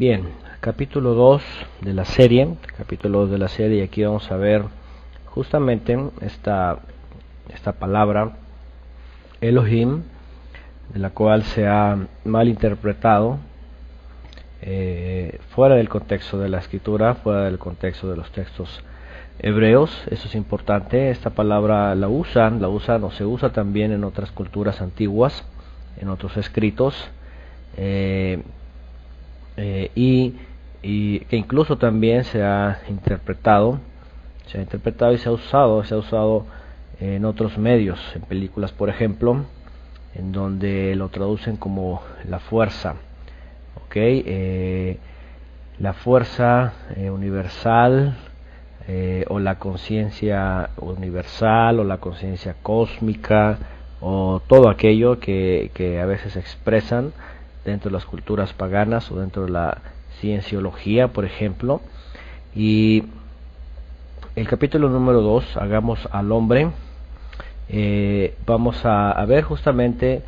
Bien, capítulo 2 de la serie, y aquí vamos a ver justamente esta palabra Elohim, de la cual se ha malinterpretado fuera del contexto de la escritura, fuera del contexto de los textos hebreos. Eso es importante. Esta palabra la usan o se usa también en otras culturas antiguas, en otros escritos, y que incluso también se ha interpretado y se ha usado en otros medios, en películas por ejemplo, en donde lo traducen como la fuerza, la fuerza universal, o la conciencia universal, o la conciencia cósmica, o todo aquello que a veces expresan dentro de las culturas paganas o dentro de la cienciología, por ejemplo. Y el capítulo número 2, hagamos al hombre, vamos a ver justamente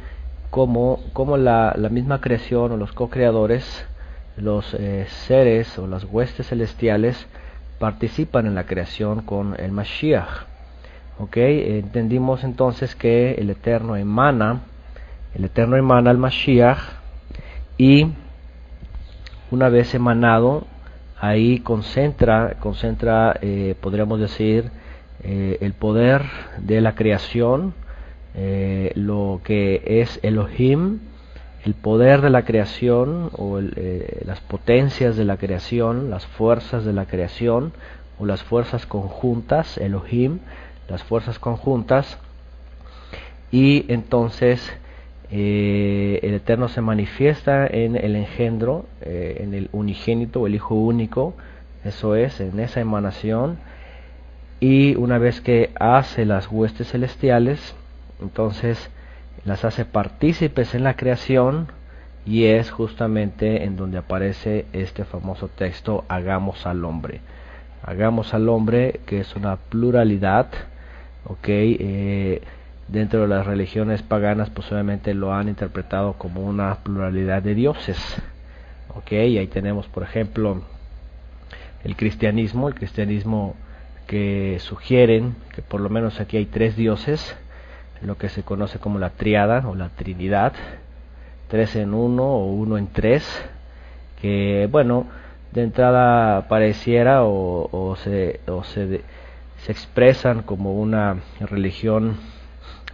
cómo la misma creación o los co-creadores, los seres o las huestes celestiales, participan en la creación con el Mashiach. Entendimos entonces que el Eterno emana al Mashiach, y una vez emanado, ahí concentra podríamos decir, el poder de la creación, lo que es Elohim, el poder de la creación, o las potencias de la creación, las fuerzas de la creación, o las fuerzas conjuntas, Elohim, las fuerzas conjuntas. Y entonces el Eterno se manifiesta en el engendro, en el unigénito o el Hijo único, eso es, en esa emanación. Y una vez que hace las huestes celestiales, entonces las hace partícipes en la creación, y es justamente en donde aparece este famoso texto, hagamos al hombre. Hagamos al hombre, que es una pluralidad, dentro de las religiones paganas pues obviamente lo han interpretado como una pluralidad de dioses. Y ahí tenemos por ejemplo el cristianismo que sugieren que por lo menos aquí hay 3 dioses, lo que se conoce como la triada o la trinidad, 3 en 1 o 1 en 3, que bueno, de entrada pareciera se expresan como una religión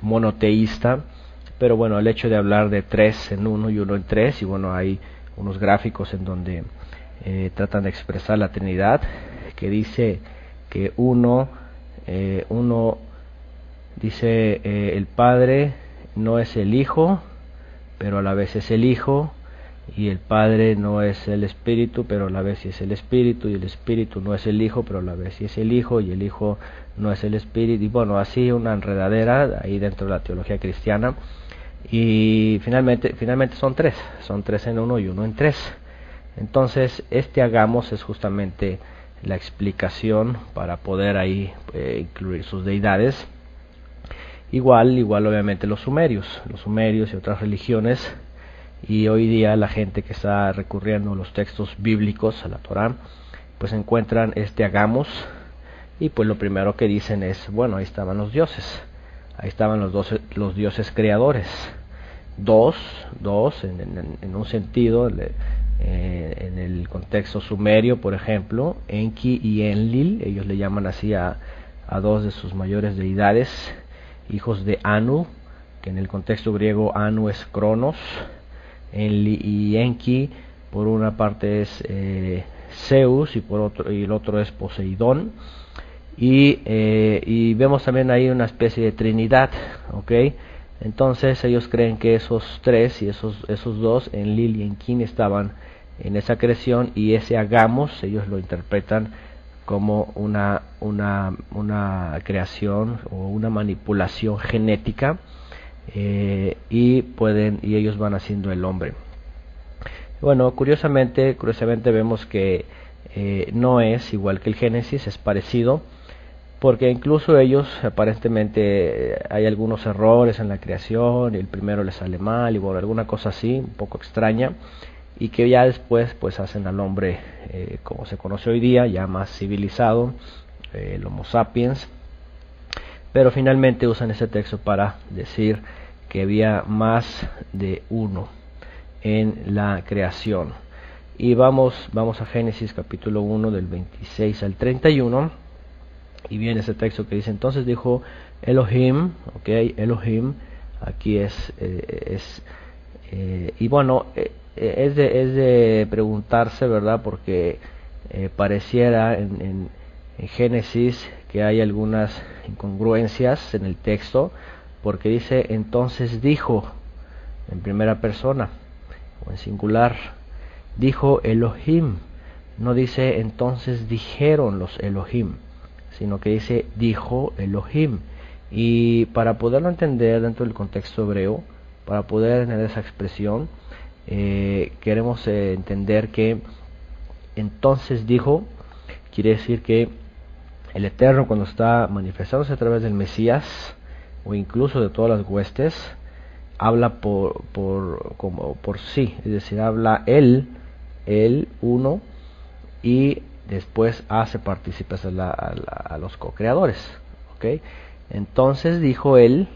monoteísta, pero bueno, el hecho de hablar de 3 en 1 y 1 en 3, y bueno, hay unos gráficos en donde tratan de expresar la Trinidad, que dice que uno dice el Padre no es el Hijo, pero a la vez es el Hijo, y el Padre no es el Espíritu, pero a la vez sí es el Espíritu, y el Espíritu no es el Hijo, pero a la vez sí es el Hijo, y el Hijo no es el Espíritu, y bueno, así una enredadera ahí dentro de la teología cristiana. Y finalmente son 3 en 1 y 1 en 3. Entonces hagamos es justamente la explicación para poder ahí incluir sus deidades. Igual obviamente los sumerios y otras religiones, y hoy día la gente que está recurriendo a los textos bíblicos, a la Torá, pues encuentran hagamos, y pues lo primero que dicen es, bueno, ahí estaban los dioses, ahí estaban los dioses creadores, dos en un sentido, en el contexto sumerio, por ejemplo, Enki y Enlil, ellos le llaman así a 2 de sus mayores deidades, hijos de Anu, que en el contexto griego Anu es Cronos, y Enki por una parte es Zeus, y el otro es Poseidón, y vemos también ahí una especie de trinidad. Entonces ellos creen que esos 3 y esos 2, Enlil y Enki, estaban en esa creación, y ese hagamos ellos lo interpretan como una creación o una manipulación genética, y ellos van haciendo el hombre. Bueno, curiosamente vemos que no es igual que el Génesis, es parecido, porque incluso ellos aparentemente hay algunos errores en la creación, y el primero les sale mal, y bueno, alguna cosa así un poco extraña, y que ya después pues hacen al hombre como se conoce hoy día, ya más civilizado, el Homo sapiens, pero finalmente usan ese texto para decir que había más de uno en la creación. Y vamos a Génesis capítulo 1 del 26 al 31, y viene ese texto que dice: entonces dijo Elohim, Elohim, aquí y bueno, es de preguntarse, ¿verdad? Porque pareciera en Génesis que hay algunas incongruencias en el texto, porque dice entonces dijo en primera persona o en singular, dijo Elohim, no dice entonces dijeron los Elohim, sino que dice dijo Elohim. Y para poderlo entender dentro del contexto hebreo, para poder entender esa expresión, queremos entender que entonces dijo quiere decir que el Eterno, cuando está manifestándose a través del Mesías o incluso de todas las huestes, habla por sí, es decir, habla él uno, y después hace partícipes a los co-creadores, ¿okay? Entonces dijo él,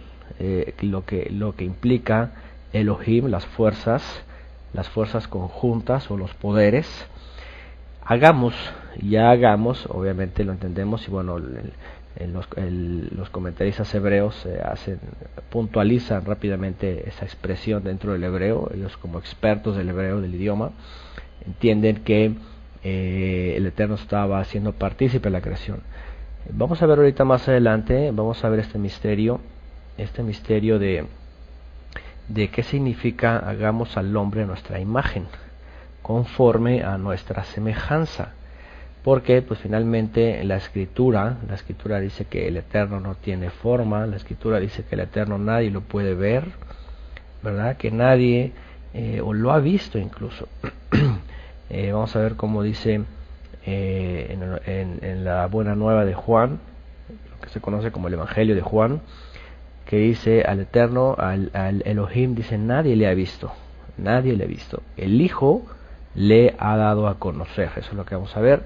lo que implica Elohim, las fuerzas conjuntas o los poderes. Hagamos, obviamente lo entendemos, y bueno, los comentaristas hebreos puntualizan rápidamente esa expresión dentro del hebreo. Ellos, como expertos del hebreo, del idioma, entienden que el Eterno estaba haciendo partícipe de la creación. Vamos a ver ahorita más adelante, vamos a ver este misterio de qué significa hagamos al hombre a nuestra imagen, conforme a nuestra semejanza, porque pues finalmente la escritura dice que el Eterno no tiene forma, la escritura dice que el Eterno nadie lo puede ver, ¿verdad? Que nadie o lo ha visto incluso. Vamos a ver cómo dice en la Buena Nueva de Juan, lo que se conoce como el Evangelio de Juan, que dice al Eterno, al Elohim, dice nadie le ha visto, el Hijo le ha dado a conocer. Eso es lo que vamos a ver.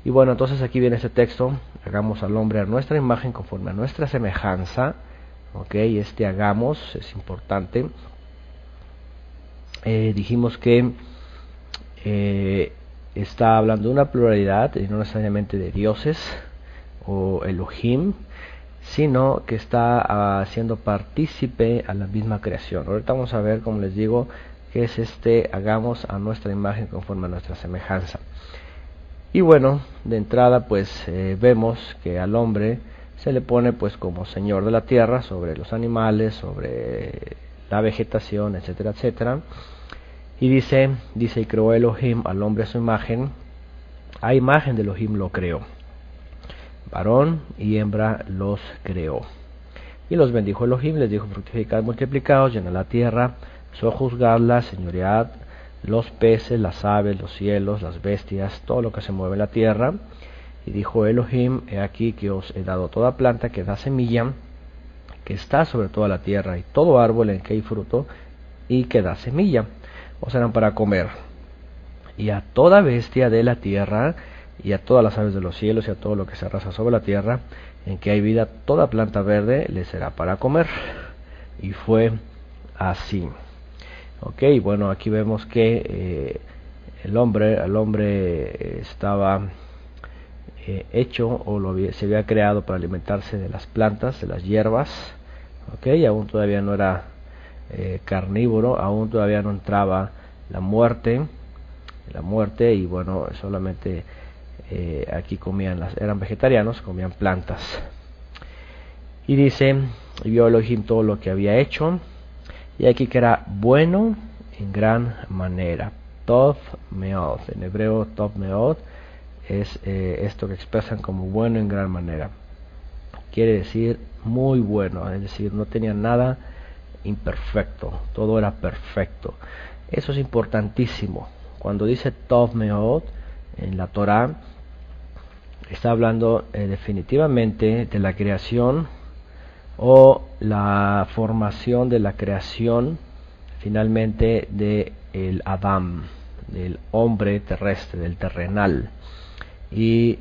Y bueno, entonces aquí viene este texto: hagamos al hombre a nuestra imagen, conforme a nuestra semejanza. Hagamos es importante. Dijimos que está hablando de una pluralidad y no necesariamente de dioses o Elohim, sino que está haciendo partícipe a la misma creación. Ahorita vamos a ver, como les digo, que es hagamos a nuestra imagen conforme a nuestra semejanza. Y bueno, de entrada pues vemos que al hombre se le pone pues como señor de la tierra, sobre los animales, sobre la vegetación, etcétera, etcétera. Y dice y creó Elohim al hombre a su imagen, a imagen de Elohim lo creó, varón y hembra los creó. Y los bendijo Elohim, les dijo: fructificad, multiplicaos, llenad la tierra, sojuzgadla, señoread los peces, las aves, los cielos, las bestias, todo lo que se mueve en la tierra. Y dijo Elohim: he aquí que os he dado toda planta que da semilla, que está sobre toda la tierra, y todo árbol en que hay fruto y que da semilla, os serán para comer. Y a toda bestia de la tierra, y a todas las aves de los cielos, y a todo lo que se arrastra sobre la tierra, en que hay vida, toda planta verde le será para comer. Y fue así. Bueno, aquí vemos que al hombre estaba hecho, o se había creado para alimentarse de las plantas, de las hierbas. Aún todavía no era carnívoro, aún todavía no entraba la muerte, y bueno, solamente aquí eran vegetarianos, comían plantas. Y dice: y vio Elohim todo lo que había hecho, y aquí que era bueno en gran manera. Tov meod, en hebreo Tov meod es esto que expresan como bueno en gran manera. Quiere decir muy bueno, es decir, no tenía nada imperfecto, todo era perfecto. Eso es importantísimo. Cuando dice Tov meod en la Torah, está hablando definitivamente de la creación, o la formación de la creación finalmente de el Adán. del hombre terrestre, del terrenal. Y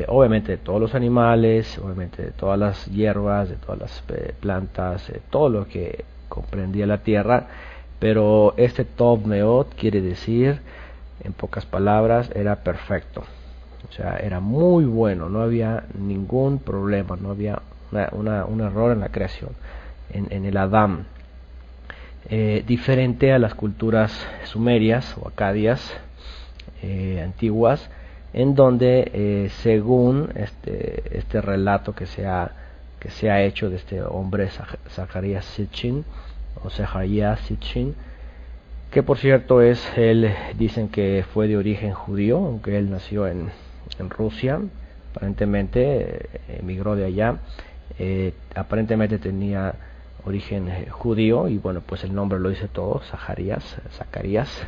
obviamente de todos los animales, obviamente de todas las hierbas, de todas las plantas, todo lo que comprendía la tierra. Pero este Tov Meod quiere decir, en pocas palabras, era perfecto. O sea, era muy bueno, no había ningún problema, no había un error en la creación, en el Adán. Diferente a las culturas sumerias o acadias antiguas, en donde según este relato que se ha hecho de este hombre Zacarías Sitchin, o Zecharías Sitchin, que por cierto él dicen que fue de origen judío, aunque él nació en Rusia, aparentemente emigró de allá, aparentemente tenía origen judío, y bueno, pues el nombre lo dice todo, Zacarías,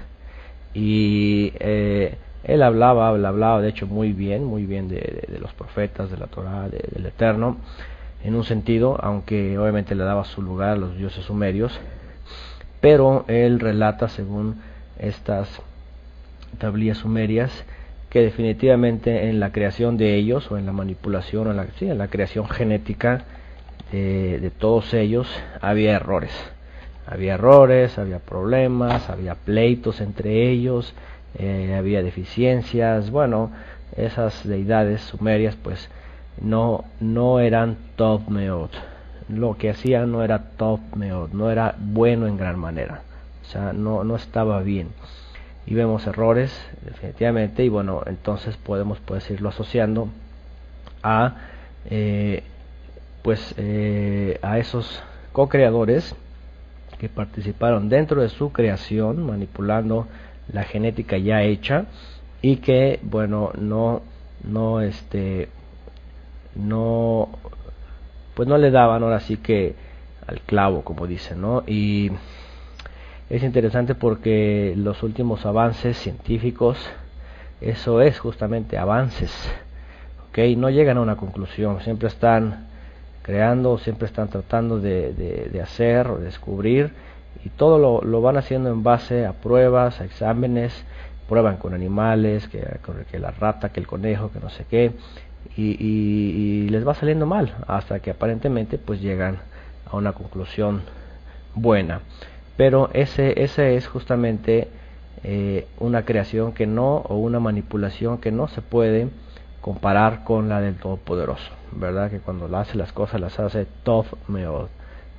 y él hablaba de hecho muy bien de los profetas, de la Torá, del Eterno, en un sentido, aunque obviamente le daba su lugar a los dioses sumerios, pero él relata, según estas tablillas sumerias, que definitivamente en la creación de ellos, o en la manipulación, o en la creación genética de todos ellos, había errores. Había problemas, había pleitos entre ellos, había deficiencias. Bueno, esas deidades sumerias pues no eran Tov Meod. Lo que hacían no era Tov Meod, no era bueno en gran manera. O sea, no estaba bien. Y vemos errores, definitivamente, y bueno, entonces podemos irlo asociando a a esos co-creadores que participaron dentro de su creación, manipulando la genética ya hecha, y que bueno, no le daban ahora sí que al clavo, como dicen, ¿no? Y es interesante porque los últimos avances científicos, eso es justamente avances, ¿ok? No llegan a una conclusión, siempre están creando, siempre están tratando de hacer o descubrir, y todo lo van haciendo en base a pruebas, a exámenes, prueban con animales, que la rata, que el conejo, que no sé qué, y les va saliendo mal, hasta que aparentemente pues llegan a una conclusión buena. Pero ese es justamente una creación o una manipulación que no se puede comparar con la del Todopoderoso, ¿verdad? Que cuando hace las cosas las hace Tov Meod,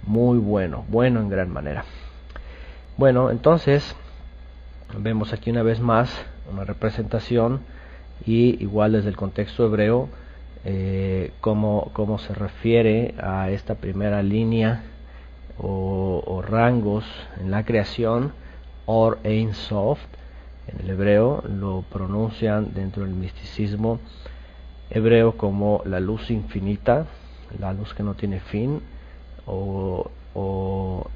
muy bueno en gran manera. Bueno, entonces vemos aquí una vez más una representación, y igual desde el contexto hebreo, cómo se refiere a esta primera línea o rangos en la creación. Or Ein Sof, en el hebreo lo pronuncian dentro del misticismo hebreo como la luz infinita, la luz que no tiene fin, o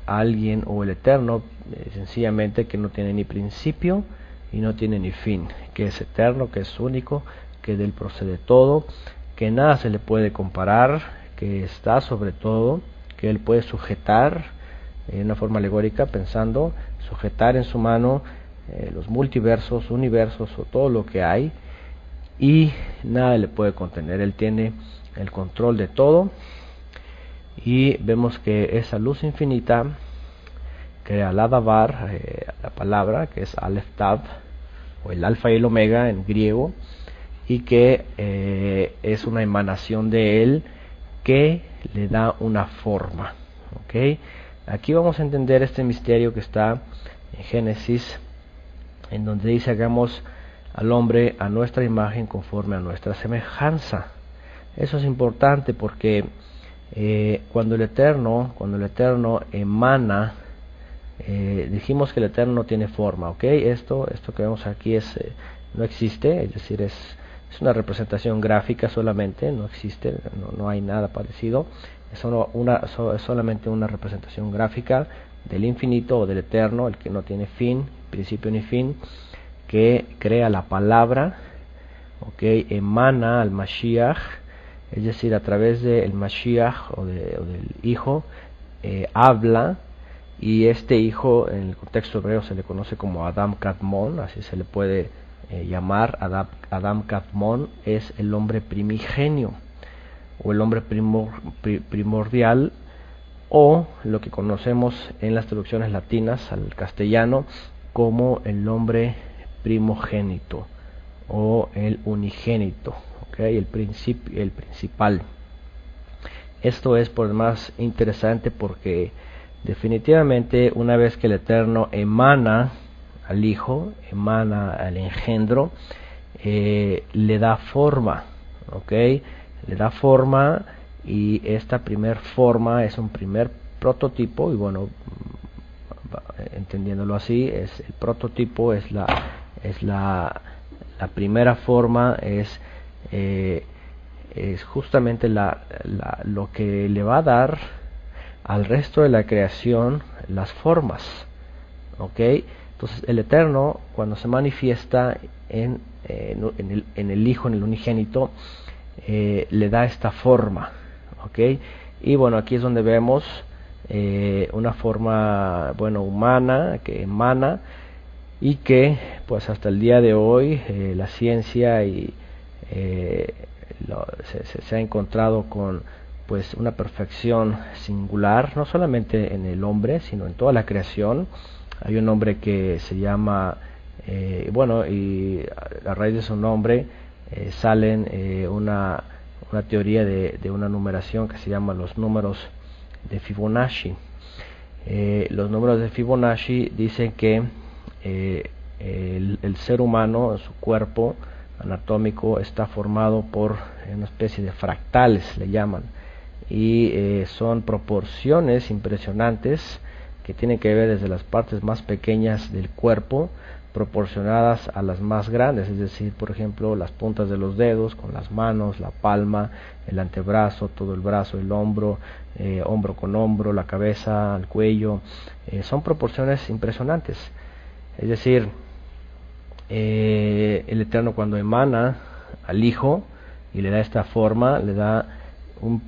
alguien, o el Eterno, sencillamente, que no tiene ni principio y no tiene ni fin, que es eterno, que es único, que de él procede todo, que nada se le puede comparar, que está sobre todo, que él puede sujetar en una forma alegórica, pensando, sujetar en su mano los multiversos, universos, o todo lo que hay, y nada le puede contener. Él tiene el control de todo, y vemos que esa luz infinita crea la Davar, la palabra, que es Aleph Tav, o el alfa y el omega en griego, y que es una emanación de él que le da una forma. ¿Okay? Aquí vamos a entender este misterio que está en Génesis, en donde dice: hagamos al hombre a nuestra imagen, conforme a nuestra semejanza. Eso es importante porque cuando el Eterno emana, dijimos que el Eterno no tiene forma, ¿ok? Esto que vemos aquí no existe, es decir, es una representación gráfica solamente, no existe, no hay nada parecido, es solamente una representación gráfica del infinito o del Eterno, el que no tiene fin, principio ni fin, que crea la palabra, ¿ok? Emana al Mashiach, es decir, a través del Mashiach o del Hijo, habla, y este hijo en el contexto hebreo se le conoce como Adam Kadmon, así se le puede llamar. Adam Kadmon es el hombre primigenio o el hombre primordial, o lo que conocemos en las traducciones latinas al castellano como el hombre primogénito o el unigénito, el principal. Esto es por demás interesante porque definitivamente una vez que el Eterno emana al Hijo, emana al engendro, le da forma, le da forma, y esta primer forma es un primer prototipo, y bueno, entendiéndolo así, es el prototipo, es la primera forma, es justamente lo que le va a dar al resto de la creación las formas, Entonces el Eterno, cuando se manifiesta en el Hijo, en el unigénito, le da esta forma, y bueno, aquí es donde vemos una forma, humana, que emana, y que pues hasta el día de hoy la ciencia se ha encontrado con pues una perfección singular, no solamente en el hombre, sino en toda la creación. Hay un hombre que se llama, y a raíz de su nombre salen una teoría de una numeración que se llama los números de Fibonacci. Los números de Fibonacci dicen que el ser humano, su cuerpo anatómico, está formado por una especie de fractales, le llaman, y son proporciones impresionantes que tienen que ver desde las partes más pequeñas del cuerpo proporcionadas a las más grandes, es decir, por ejemplo, las puntas de los dedos con las manos, la palma, el antebrazo, todo el brazo, el hombro, hombro con hombro, la cabeza, el cuello, son proporciones impresionantes. Es decir, el Eterno, cuando emana al Hijo y le da esta forma, le da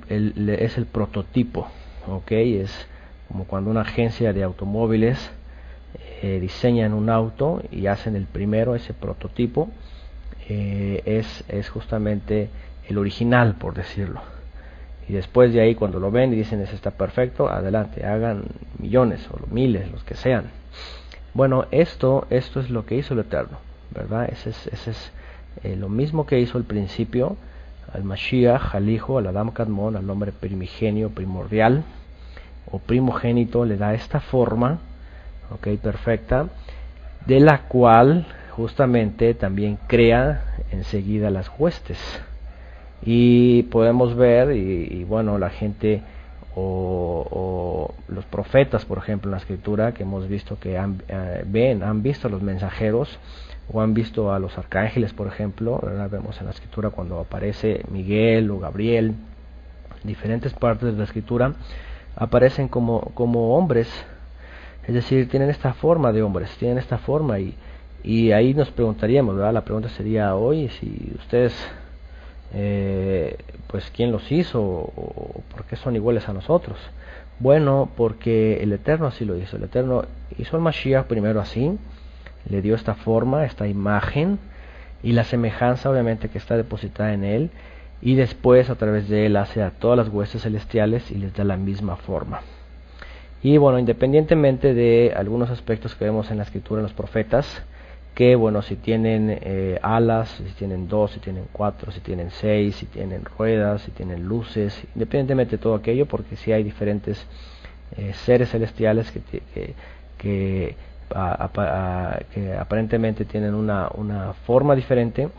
es el prototipo, es como cuando una agencia de automóviles diseñan un auto y hacen el primero, ese prototipo, es justamente el original, por decirlo, y después de ahí, cuando lo ven y dicen ese está perfecto, adelante, hagan millones o miles, los que sean. Bueno, esto es lo que hizo el Eterno, ¿verdad? Ese es lo mismo que hizo al principio, al Mashiach, al Hijo, al Adam Kadmon, al hombre primigenio, primordial o primogénito, le da esta forma, perfecta, de la cual justamente también crea enseguida las huestes. Y podemos ver, y bueno, la gente o los profetas, por ejemplo, en la escritura, que hemos visto que han visto a los mensajeros, o han visto a los arcángeles, por ejemplo, ¿verdad? Vemos en la escritura cuando aparece Miguel o Gabriel, diferentes partes de la escritura aparecen como hombres, es decir, tienen esta forma de hombres, tienen esta forma, y ahí nos preguntaríamos, ¿verdad? La pregunta sería hoy, si ustedes pues quién los hizo, o por qué son iguales a nosotros. Bueno, porque el Eterno así lo hizo. El Eterno hizo al Mashiach primero así, le dio esta forma, esta imagen, y la semejanza obviamente que está depositada en él, y después a través de él hace a todas las huestes celestiales y les da la misma forma. Y bueno, independientemente de algunos aspectos que vemos en la escritura, en los profetas, que bueno, si tienen alas, si tienen 2, si tienen 4, si tienen 6, si tienen ruedas, si tienen luces, independientemente de todo aquello, porque si hay diferentes seres celestiales que aparentemente tienen una forma diferente,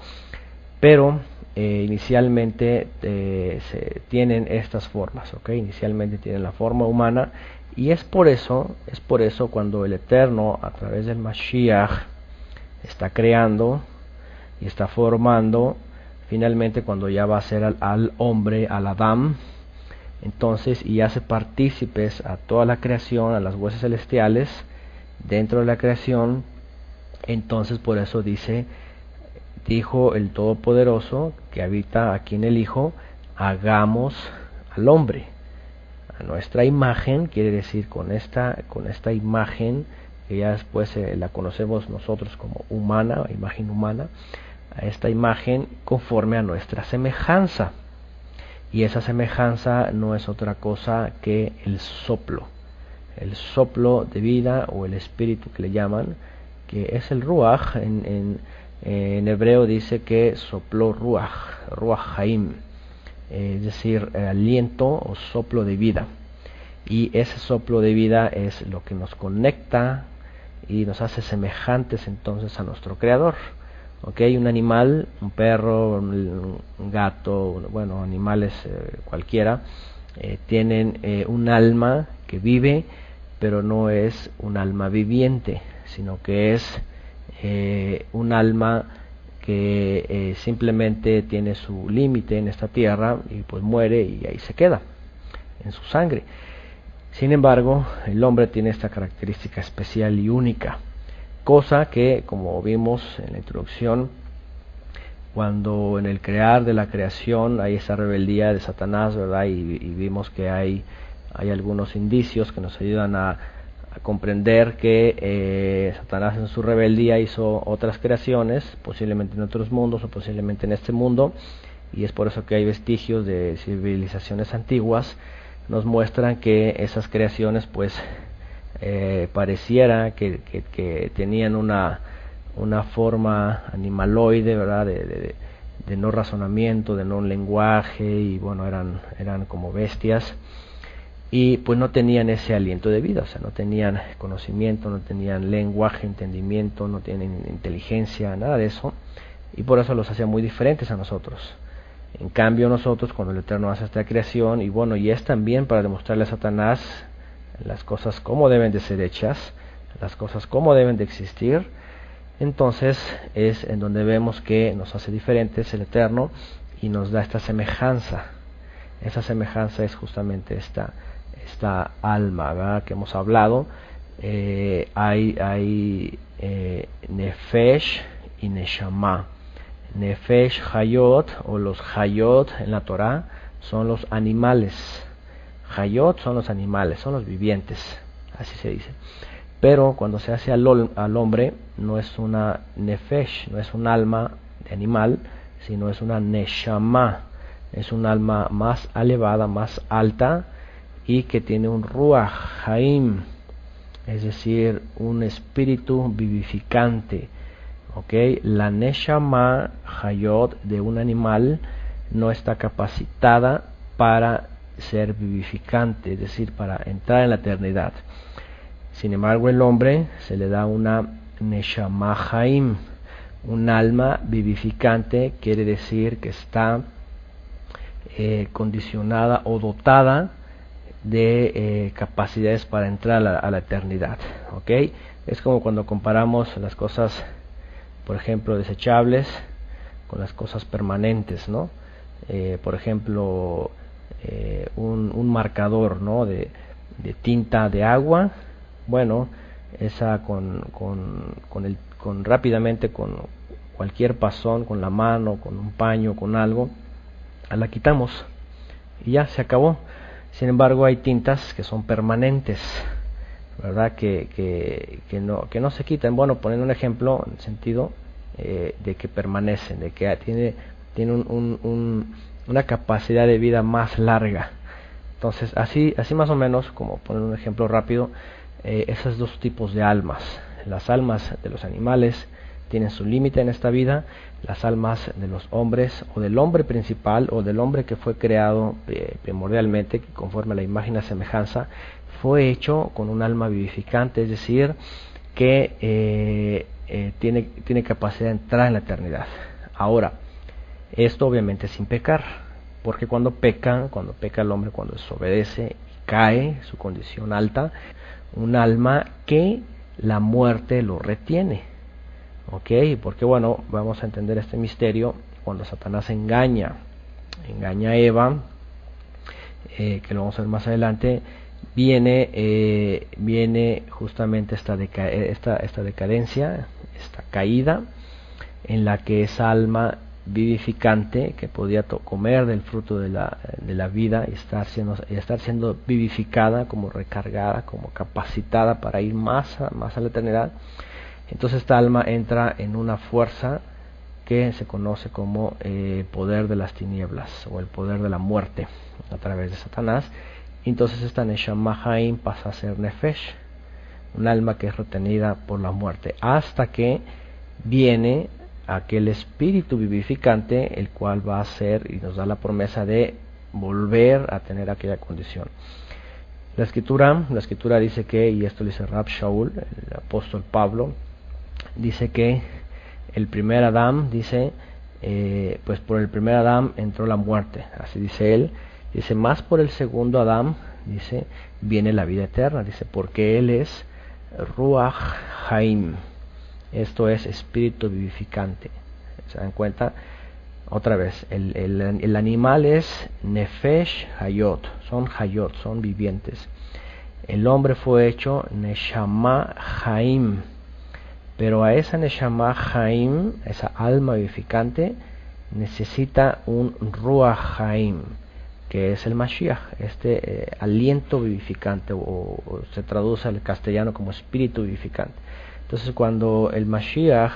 pero inicialmente tienen estas formas, inicialmente tienen la forma humana, y es por eso cuando el Eterno, a través del Mashiach, está creando y está formando, finalmente cuando ya va a ser al hombre, al Adam, entonces, y hace partícipes a toda la creación, a las huestes celestiales dentro de la creación, entonces por eso dijo el Todopoderoso que habita aquí en el Hijo, hagamos al hombre a nuestra imagen, quiere decir con esta imagen, que ya después la conocemos nosotros como humana, imagen humana, a esta imagen conforme a nuestra semejanza. Y esa semejanza no es otra cosa que el soplo de vida, o el espíritu que le llaman, que es el ruach. En hebreo dice que sopló ruach haim, es decir, aliento o soplo de vida. Y ese soplo de vida es lo que nos conecta y nos hace semejantes entonces a nuestro Creador. Un animal, un perro, un gato, bueno, animales cualquiera, tienen un alma que vive, pero no es un alma viviente, sino que es un alma que simplemente tiene su límite en esta tierra y pues muere y ahí se queda, en su sangre. Sin embargo, el hombre tiene esta característica especial y única, cosa que, como vimos en la introducción, cuando en el crear de la creación hay esa rebeldía de Satanás, ¿verdad? Y vimos que hay algunos indicios que nos ayudan a comprender que Satanás en su rebeldía hizo otras creaciones, posiblemente en otros mundos o posiblemente en este mundo, y es por eso que hay vestigios de civilizaciones antiguas. Nos muestran que esas creaciones pues pareciera que tenían una forma animaloide, ¿verdad? De no razonamiento, de no lenguaje, y bueno, eran como bestias, y pues no tenían ese aliento de vida, o sea, no tenían conocimiento, no tenían lenguaje, entendimiento, no tienen inteligencia, nada de eso, y por eso los hacía muy diferentes a nosotros. En cambio nosotros, cuando el Eterno hace esta creación, y bueno, y es también para demostrarle a Satanás las cosas como deben de ser hechas, las cosas como deben de existir, entonces es en donde vemos que nos hace diferentes el Eterno y nos da esta semejanza. Esa semejanza es justamente esta alma, ¿verdad?, que hemos hablado. Hay Nefesh y Neshama. Nefesh Hayot, o los Hayot en la Torah, son los animales. Hayot son los animales, son los vivientes, así se dice. Pero cuando se hace al hombre, no es una Nefesh, no es un alma de animal, sino es una Neshama. Es un alma más elevada, más alta, y que tiene un Ruach Haim, es decir, un espíritu vivificante. La Neshama Hayot de un animal no está capacitada para ser vivificante, es decir, para entrar en la eternidad. Sin embargo, el hombre se le da una Neshama Haim, un alma vivificante, quiere decir que está condicionada o dotada de capacidades para entrar a la eternidad. Es como cuando comparamos las cosas, por ejemplo, desechables con las cosas permanentes, ¿no? Por ejemplo, un marcador, ¿no?, de tinta de agua. Bueno, esa rápidamente, con cualquier pasón, con la mano, con un paño, con algo, la quitamos y ya se acabó. Sin embargo, hay tintas que son permanentes, ¿verdad?, que no se quitan. Bueno, poniendo un ejemplo en el sentido de que permanecen, de que tiene una capacidad de vida más larga. Entonces, así más o menos, como poner un ejemplo rápido, esos dos tipos de almas. Las almas de los animales tienen su límite en esta vida. Las almas de los hombres, o del hombre principal, o del hombre que fue creado primordialmente, conforme a la imagen y semejanza, fue hecho con un alma vivificante, es decir, que tiene capacidad de entrar en la eternidad. Ahora, esto obviamente sin pecar, porque cuando peca el hombre, cuando desobedece y cae, su condición alta, un alma que la muerte lo retiene. Porque bueno, vamos a entender este misterio cuando Satanás engaña a Eva, que lo vamos a ver más adelante. Viene justamente esta decadencia, esta caída, en la que esa alma vivificante que podía comer del fruto de la vida y estar siendo vivificada, como recargada, como capacitada para ir más a la eternidad. Entonces esta alma entra en una fuerza que se conoce como poder de las tinieblas o el poder de la muerte a través de Satanás. Entonces esta Neshama Haim pasa a ser Nefesh, un alma que es retenida por la muerte, hasta que viene aquel espíritu vivificante, el cual va a ser y nos da la promesa de volver a tener aquella condición. La escritura dice que, y esto lo dice Rab Shaul, el apóstol Pablo, dice que el primer Adán, dice, pues por el primer Adán entró la muerte, así dice él. Dice, más por el segundo Adán, dice, viene la vida eterna, dice, porque él es Ruach Haim, esto es espíritu vivificante. ¿Se dan cuenta? Otra vez, el animal es Nefesh Hayot, son vivientes. El hombre fue hecho Neshama Haim, pero a esa Neshama Haim, esa alma vivificante, necesita un Ruach Haim, que es el Mashiach, aliento vivificante, o se traduce al castellano como espíritu vivificante. Entonces cuando el Mashiach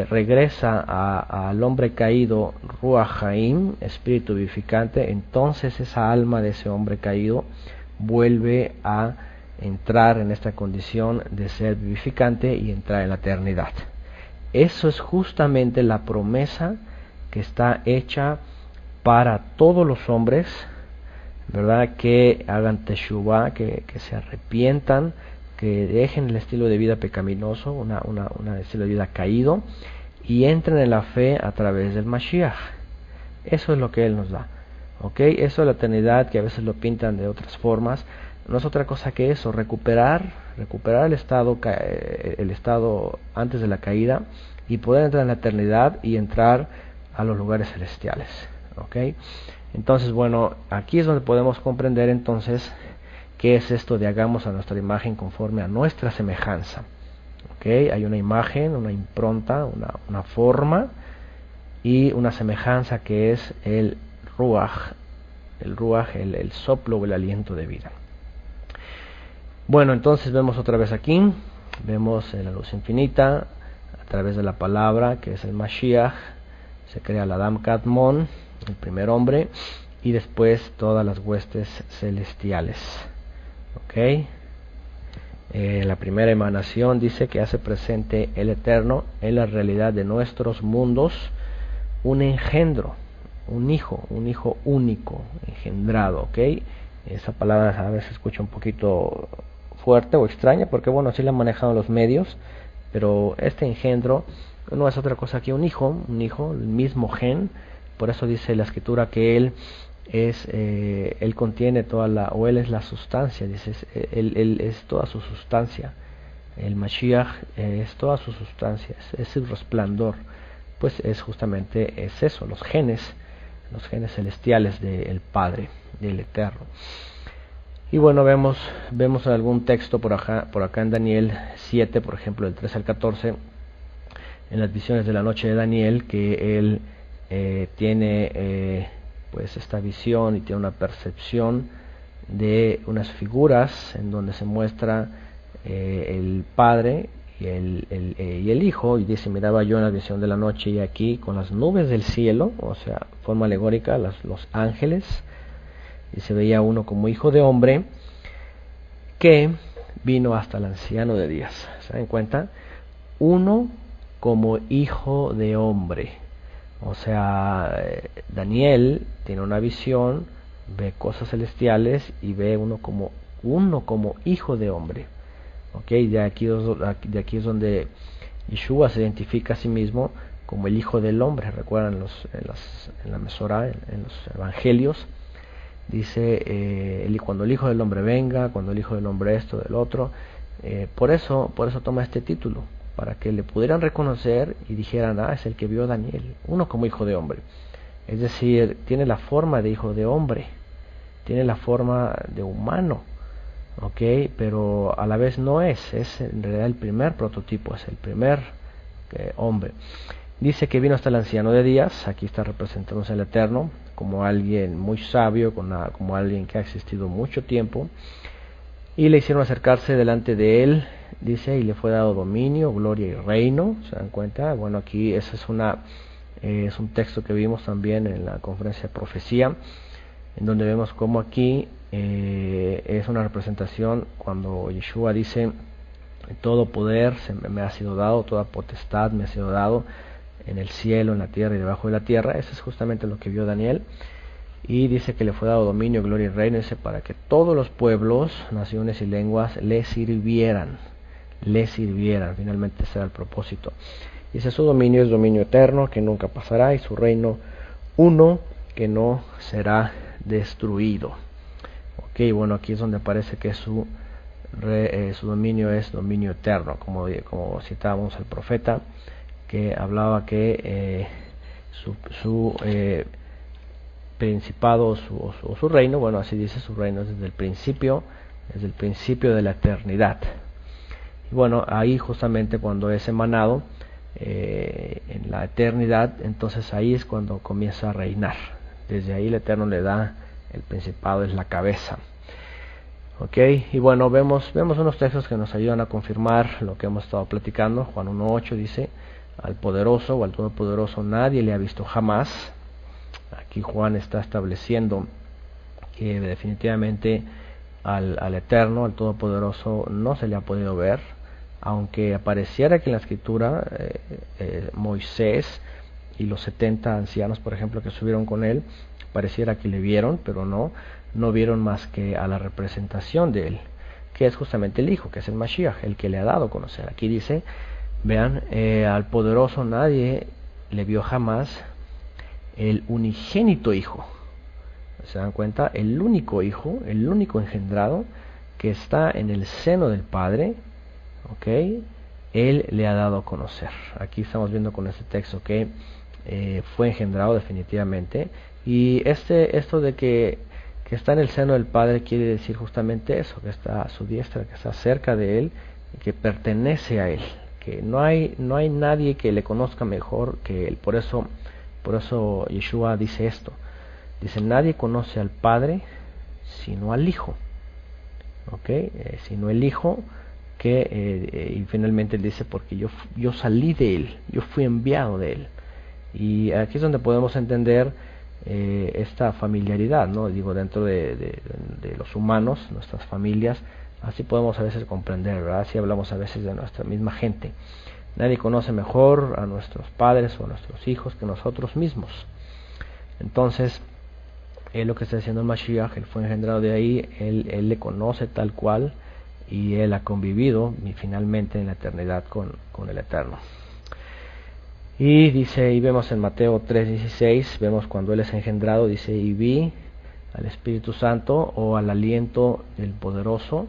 regresa al hombre caído, Ruach Haim, espíritu vivificante, entonces esa alma de ese hombre caído vuelve a entrar en esta condición de ser vivificante y entrar en la eternidad. Eso es justamente la promesa que está hecha para todos los hombres, ¿verdad? Que hagan teshuvah, que se arrepientan, que dejen el estilo de vida pecaminoso, un estilo de vida caído, y entren en la fe a través del Mashiach. Eso es lo que Él nos da. ¿Okay? Eso es la eternidad, que a veces lo pintan de otras formas. No es otra cosa que eso, recuperar el estado antes de la caída, y poder entrar en la eternidad y entrar a los lugares celestiales. ¿Okay? Entonces, bueno, aquí es donde podemos comprender entonces qué es esto de hagamos a nuestra imagen conforme a nuestra semejanza. ¿Okay? Hay una imagen, una impronta, una forma y una semejanza que es el ruach, el soplo o el aliento de vida. Bueno, entonces vemos otra vez aquí, vemos la luz infinita a través de la palabra que es el Mashiach. Se crea el Adam Kadmon, el primer hombre, y después todas las huestes celestiales. ¿Okay? La primera emanación dice que hace presente el Eterno en la realidad de nuestros mundos, un engendro, un hijo único, engendrado. ¿Okay? Esa palabra a veces se escucha un poquito fuerte o extraña, porque bueno, así la han manejado los medios, pero este engendro no es otra cosa que un hijo, el mismo gen. Por eso dice la escritura que él contiene él es la sustancia, dice, él es toda su sustancia. El Mashiach es toda su sustancia, es el resplandor. Pues es justamente eso, los genes celestiales del Padre, del Eterno. Y bueno, vemos algún texto por acá en Daniel 7, por ejemplo, del 3 al 14, en las visiones de la noche de Daniel, que él tiene pues esta visión y tiene una percepción de unas figuras en donde se muestra el Padre y el Hijo, y dice, miraba yo en la visión de la noche y aquí con las nubes del cielo, o sea, forma alegórica, los ángeles, y se veía uno como hijo de hombre que vino hasta el anciano de días. ¿Se dan cuenta? Uno como hijo de hombre. O sea, Daniel tiene una visión, ve cosas celestiales y ve uno como hijo de hombre. ¿Okay? De aquí es donde Yeshua se identifica a sí mismo como el hijo del hombre. Recuerdan en la Mesorá, en los evangelios, dice cuando el hijo del hombre venga, cuando el hijo del hombre esto, del otro. Por eso toma este título, para que le pudieran reconocer y dijeran, es el que vio a Daniel, uno como hijo de hombre. Es decir, tiene la forma de hijo de hombre, tiene la forma de humano, ¿ok? Pero a la vez no es en realidad el primer prototipo, es el primer hombre. Dice que vino hasta el anciano de días, aquí está representándose el Eterno, como alguien muy sabio, como alguien que ha existido mucho tiempo, y le hicieron acercarse delante de él, dice, y le fue dado dominio, gloria y reino. ¿Se dan cuenta? Bueno, aquí esa es un texto que vimos también en la conferencia de profecía, en donde vemos cómo aquí es una representación cuando Yeshua dice: todo poder me ha sido dado, toda potestad me ha sido dado en el cielo, en la tierra y debajo de la tierra. Eso es justamente lo que vio Daniel. Y dice que le fue dado dominio, gloria y reino, dice, para que todos los pueblos, naciones y lenguas le sirvieran. Finalmente ese era el propósito. Dice: su dominio es dominio eterno, que nunca pasará, y su reino uno, que no será destruido. Ok, bueno, aquí es donde aparece que su dominio es dominio eterno, como citábamos al profeta, que hablaba que su principado o su reino, bueno, así dice, su reino es desde el principio de la eternidad. Y bueno, ahí justamente cuando es emanado en la eternidad, entonces ahí es cuando comienza a reinar. Desde ahí el Eterno le da el principado, es la cabeza. Ok, y bueno, vemos unos textos que nos ayudan a confirmar lo que hemos estado platicando. Juan 1:8 dice: al poderoso o al todopoderoso nadie le ha visto jamás. Aquí Juan está estableciendo que definitivamente al Eterno, al Todopoderoso, no se le ha podido ver, aunque apareciera que en la Escritura Moisés y los 70 ancianos, por ejemplo, que subieron con él, pareciera que le vieron, pero no vieron más que a la representación de él, que es justamente el Hijo, que es el Mashiach, el que le ha dado a conocer. Aquí dice, vean, al poderoso nadie le vio jamás, el unigénito Hijo. ¿Se dan cuenta? El único Hijo, el único engendrado, que está en el seno del Padre, ¿ok? Él le ha dado a conocer. Aquí estamos viendo con este texto que fue engendrado definitivamente. Y esto de que está en el seno del Padre quiere decir justamente eso, que está a su diestra, que está cerca de Él, y que pertenece a Él, que no hay nadie que le conozca mejor que Él. Por eso Yeshua dice esto. Dice: nadie conoce al Padre sino al Hijo. ¿Ok? Sino el Hijo, y finalmente él dice: porque yo salí de Él, yo fui enviado de Él. Y aquí es donde podemos entender esta familiaridad, ¿no? Digo, dentro de los humanos, nuestras familias, así podemos a veces comprender, ¿verdad? Así hablamos a veces de nuestra misma gente. Nadie conoce mejor a nuestros padres o a nuestros hijos que nosotros mismos. Entonces, lo que está diciendo el Mashiach, él fue engendrado de ahí, él le conoce tal cual, y él ha convivido y finalmente en la eternidad con el Eterno. Y dice, y vemos en Mateo 3:16, vemos cuando él es engendrado, dice: y vi al Espíritu Santo, o al aliento del poderoso,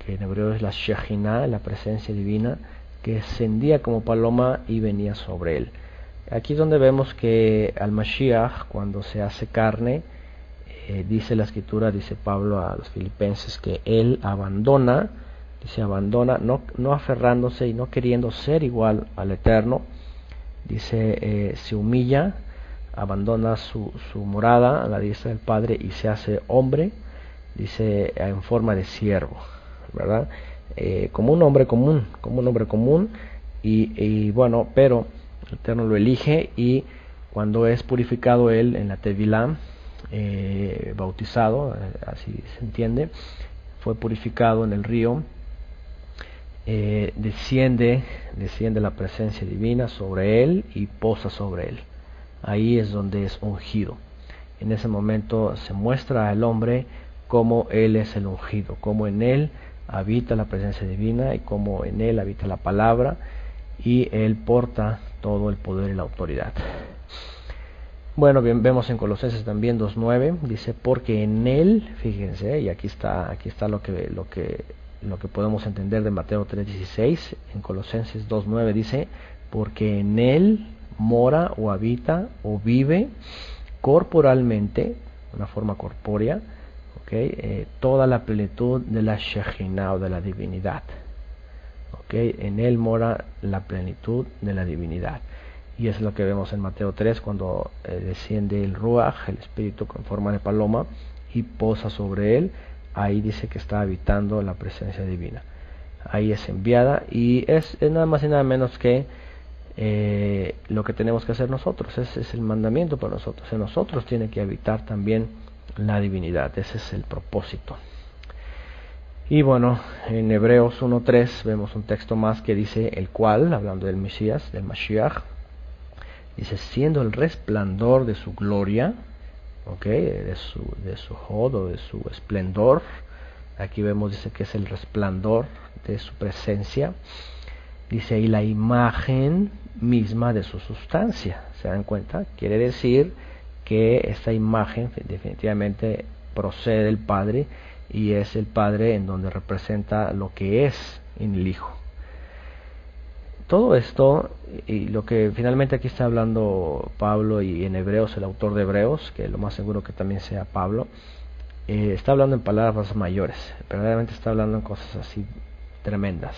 que en hebreo es la Shejinah, la presencia divina, que descendía como paloma y venía sobre él. Aquí es donde vemos que al Mashiach, cuando se hace carne, dice la Escritura, dice Pablo a los filipenses, que él abandona, no aferrándose y no queriendo ser igual al Eterno, dice, se humilla, abandona su morada a la diestra del Padre y se hace hombre, dice, en forma de siervo, ¿verdad? Como un hombre común, y bueno, pero el Eterno lo elige, y cuando es purificado él en la Tevilá, bautizado, así se entiende, fue purificado en el río, desciende la presencia divina sobre él y posa sobre él. Ahí es donde es ungido. En ese momento se muestra al hombre cómo él es el ungido, cómo en él habita la presencia divina y cómo en él habita la palabra, y él porta todo el poder y la autoridad. Bueno, bien, vemos en Colosenses también 2:9, dice: porque en él, fíjense, y aquí está lo que podemos entender de Mateo 3:16. En Colosenses 2:9 dice: porque en él mora o habita o vive corporalmente, una forma corpórea, toda la plenitud de la Shejinah, o de la divinidad. En él mora la plenitud de la divinidad. y es lo que vemos en Mateo 3 cuando desciende el Ruach, el Espíritu con forma de paloma, y posa sobre él. Ahí dice que está habitando la presencia divina. Ahí es enviada, y es nada más y nada menos que lo que tenemos que hacer nosotros. Ese es el mandamiento para nosotros. En nosotros tiene que habitar también la divinidad. Ese es el propósito. Y bueno, en Hebreos 1.3 vemos un texto más que dice el cual, hablando del Mesías, del Mashiach, dice siendo el resplandor de su gloria, de su hod o de su esplendor. Aquí vemos, dice que es el resplandor de su presencia. Dice, y la imagen misma de su sustancia. ¿Se dan cuenta? Quiere decir que esta imagen definitivamente procede del Padre, y es el Padre en donde representa lo que es en el Hijo. Todo esto, y lo que finalmente aquí está hablando Pablo, y en Hebreos, el autor de Hebreos, que lo más seguro que también sea Pablo, está hablando en palabras mayores, verdaderamente está hablando en cosas así tremendas.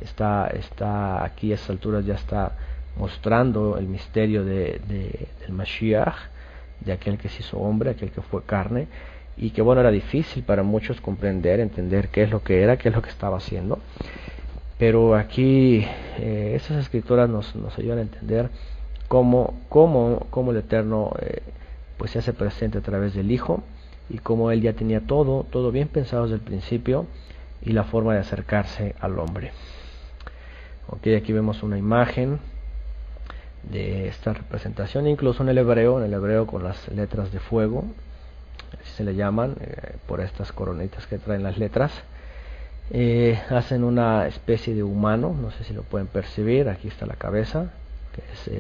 Está aquí a estas alturas ya está mostrando el misterio del Mashiach, de aquel que se hizo hombre, aquel que fue carne, y que bueno, era difícil para muchos comprender, entender qué es lo que era, qué es lo que estaba haciendo. Pero aquí estas escrituras nos ayudan a entender cómo el Eterno pues se hace presente a través del Hijo, y cómo Él ya tenía todo bien pensado desde el principio, y la forma de acercarse al hombre. Aquí vemos una imagen de esta representación, incluso en el hebreo con las letras de fuego, así se le llaman, por estas coronitas que traen las letras. Hacen una especie de humano, no sé si lo pueden percibir. Aquí está la cabeza, que es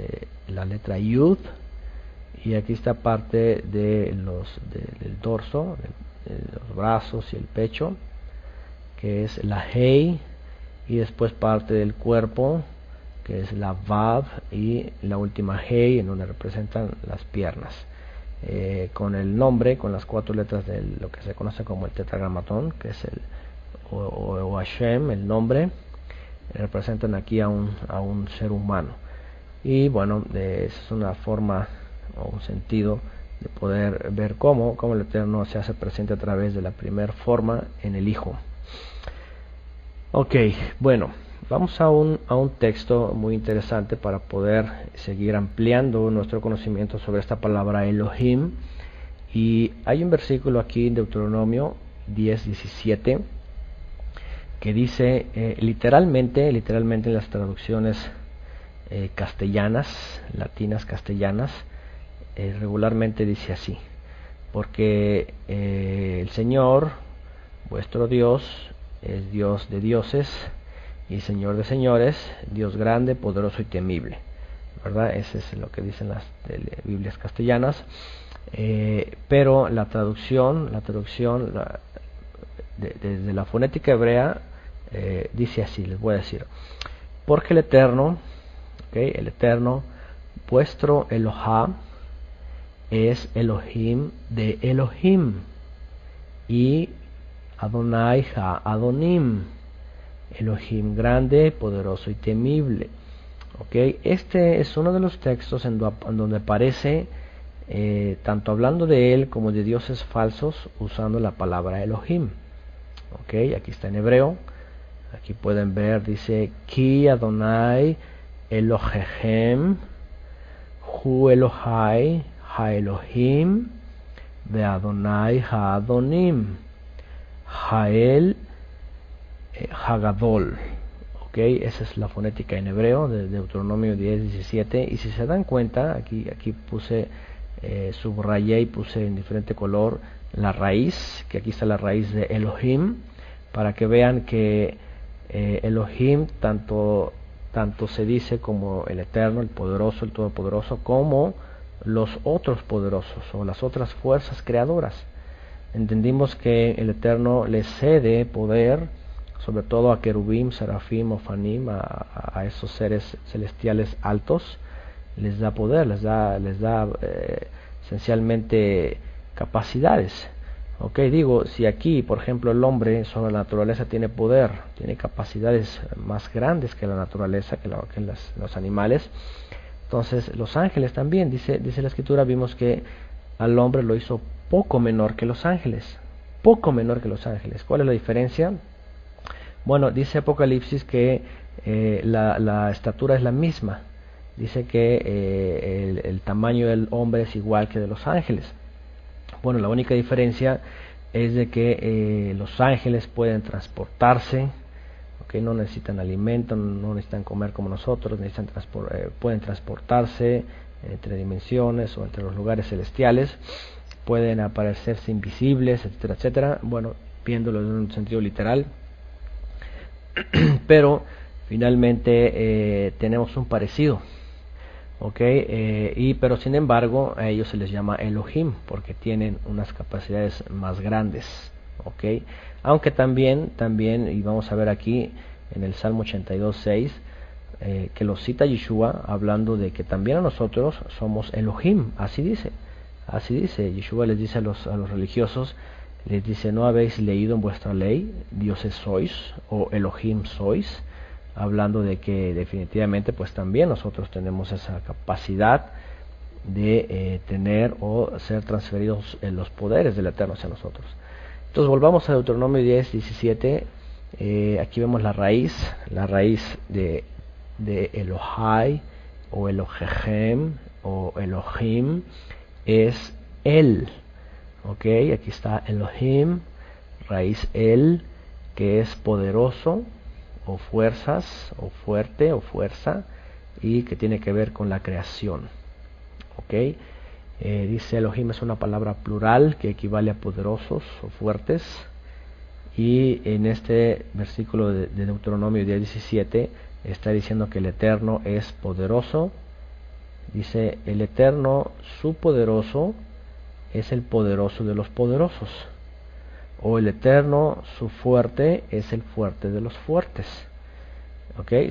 la letra Yud, y aquí está parte del dorso, de los brazos y el pecho, que es la Hei, y después parte del cuerpo, que es la Vav, y la última Hei, en donde representan las piernas, con el nombre, con las 4 letras de lo que se conoce como el tetragramatón, que es el o Hashem, el nombre. Representan aquí a un ser humano, y bueno, esa es una forma o un sentido de poder ver cómo el Eterno se hace presente a través de la primera forma en el Hijo. Bueno, vamos a un texto muy interesante para poder seguir ampliando nuestro conocimiento sobre esta palabra Elohim. Y hay un versículo aquí en Deuteronomio 10:17 que dice literalmente en las traducciones castellanas, latinas castellanas, regularmente dice así: porque el Señor vuestro Dios es Dios de dioses y Señor de señores, Dios grande, poderoso y temible, ¿verdad? Ese es lo que dicen las Biblias castellanas. Pero la traducción desde la fonética hebrea dice así, les voy a decir: porque el Eterno, el Eterno, vuestro Elohá, es Elohim de Elohim, y Adonai ha Adonim, Elohim grande, poderoso y temible. Este es uno de los textos en donde aparece tanto hablando de él como de dioses falsos, usando la palabra Elohim. Aquí está en hebreo. Aquí pueden ver, dice: Ki Adonai Elohechem Hu Elohai Ha Elohim Ve Adonai Ha Adonim Jael Hagadol. Esa es la fonética en hebreo de Deuteronomio 10:17. Y si se dan cuenta, aquí puse, subrayé y puse en diferente color la raíz, que aquí está la raíz de Elohim, para que vean que Elohim tanto se dice como el Eterno, el Poderoso, el Todopoderoso, como los otros poderosos o las otras fuerzas creadoras. Entendimos que el Eterno le cede poder, sobre todo a querubim, serafim, ofanim, a esos seres celestiales altos. Les da poder, les da esencialmente capacidades. Si aquí, por ejemplo, el hombre sobre la naturaleza tiene poder, tiene capacidades más grandes que la naturaleza, que los animales, Entonces los ángeles también, dice la escritura, vimos que al hombre lo hizo poco menor que los ángeles, poco menor que los ángeles. ¿Cuál es la diferencia? Bueno, dice Apocalipsis que la estatura es la misma. Dice que el tamaño del hombre es igual que de los ángeles. Bueno, la única diferencia es de que los ángeles pueden transportarse, ¿okay? No necesitan alimento, no necesitan comer como nosotros, pueden transportarse entre dimensiones o entre los lugares celestiales, pueden aparecerse invisibles, etcétera, etcétera. Bueno, viéndolo en un sentido literal. Pero finalmente tenemos un parecido, pero sin embargo a ellos se les llama Elohim porque tienen unas capacidades más grandes, aunque también, y vamos a ver aquí en el Salmo 82:6 que lo cita Yeshua hablando de que también a nosotros somos Elohim, así dice Yeshua, les dice a los religiosos, les dice: ¿no habéis leído en vuestra ley, dioses sois o Elohim sois? Hablando de que definitivamente pues también nosotros tenemos esa capacidad de tener o ser transferidos en los poderes del Eterno hacia nosotros. Entonces volvamos a Deuteronomio 10:17. Aquí vemos la raíz de Elohai o Elohechem o Elohim es El. Aquí está Elohim, raíz El, que es poderoso o fuerzas o fuerte o fuerza, y que tiene que ver con la creación. Dice Elohim es una palabra plural que equivale a poderosos o fuertes, y en este versículo de Deuteronomio 10:17 está diciendo que el Eterno es poderoso. Dice: el Eterno, su poderoso, es el poderoso de los poderosos, o el Eterno, su fuerte, es el fuerte de los fuertes.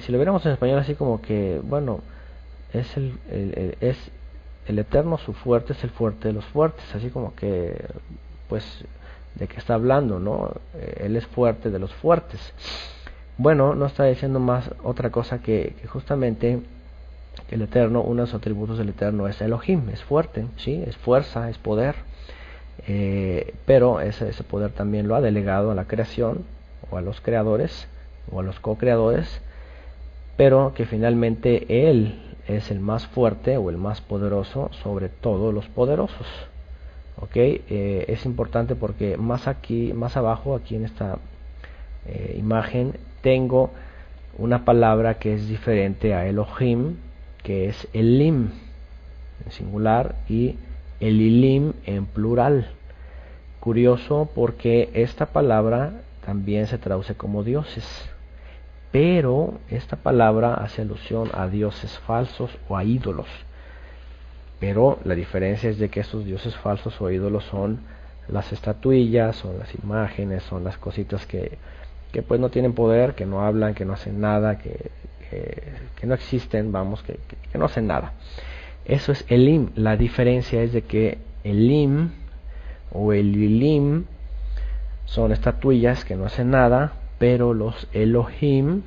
Si lo viéramos en español así como que, bueno, es el Eterno, su fuerte, es el fuerte de los fuertes, así como que, pues, de qué está hablando, ¿no? Él es fuerte de los fuertes. Bueno, no está diciendo más otra cosa que justamente el Eterno, uno de los atributos del Eterno es Elohim, es fuerte, ¿sí? Es fuerza, es poder, pero ese poder también lo ha delegado a la creación, o a los creadores, o a los co-creadores, pero que finalmente Él es el más fuerte o el más poderoso sobre todos los poderosos. Es importante porque más abajo, aquí en esta imagen, tengo una palabra que es diferente a Elohim, que es Elim en singular y Elilim en plural. Curioso porque esta palabra también se traduce como dioses, pero esta palabra hace alusión a dioses falsos o a ídolos. Pero la diferencia es de que estos dioses falsos o ídolos son las estatuillas, son las imágenes, son las cositas que pues no tienen poder, que no hablan, que no hacen nada, que no existen, que no hacen nada. Eso es Elim. La diferencia es de que Elim o Elilim son estatuillas que no hacen nada, pero los Elohim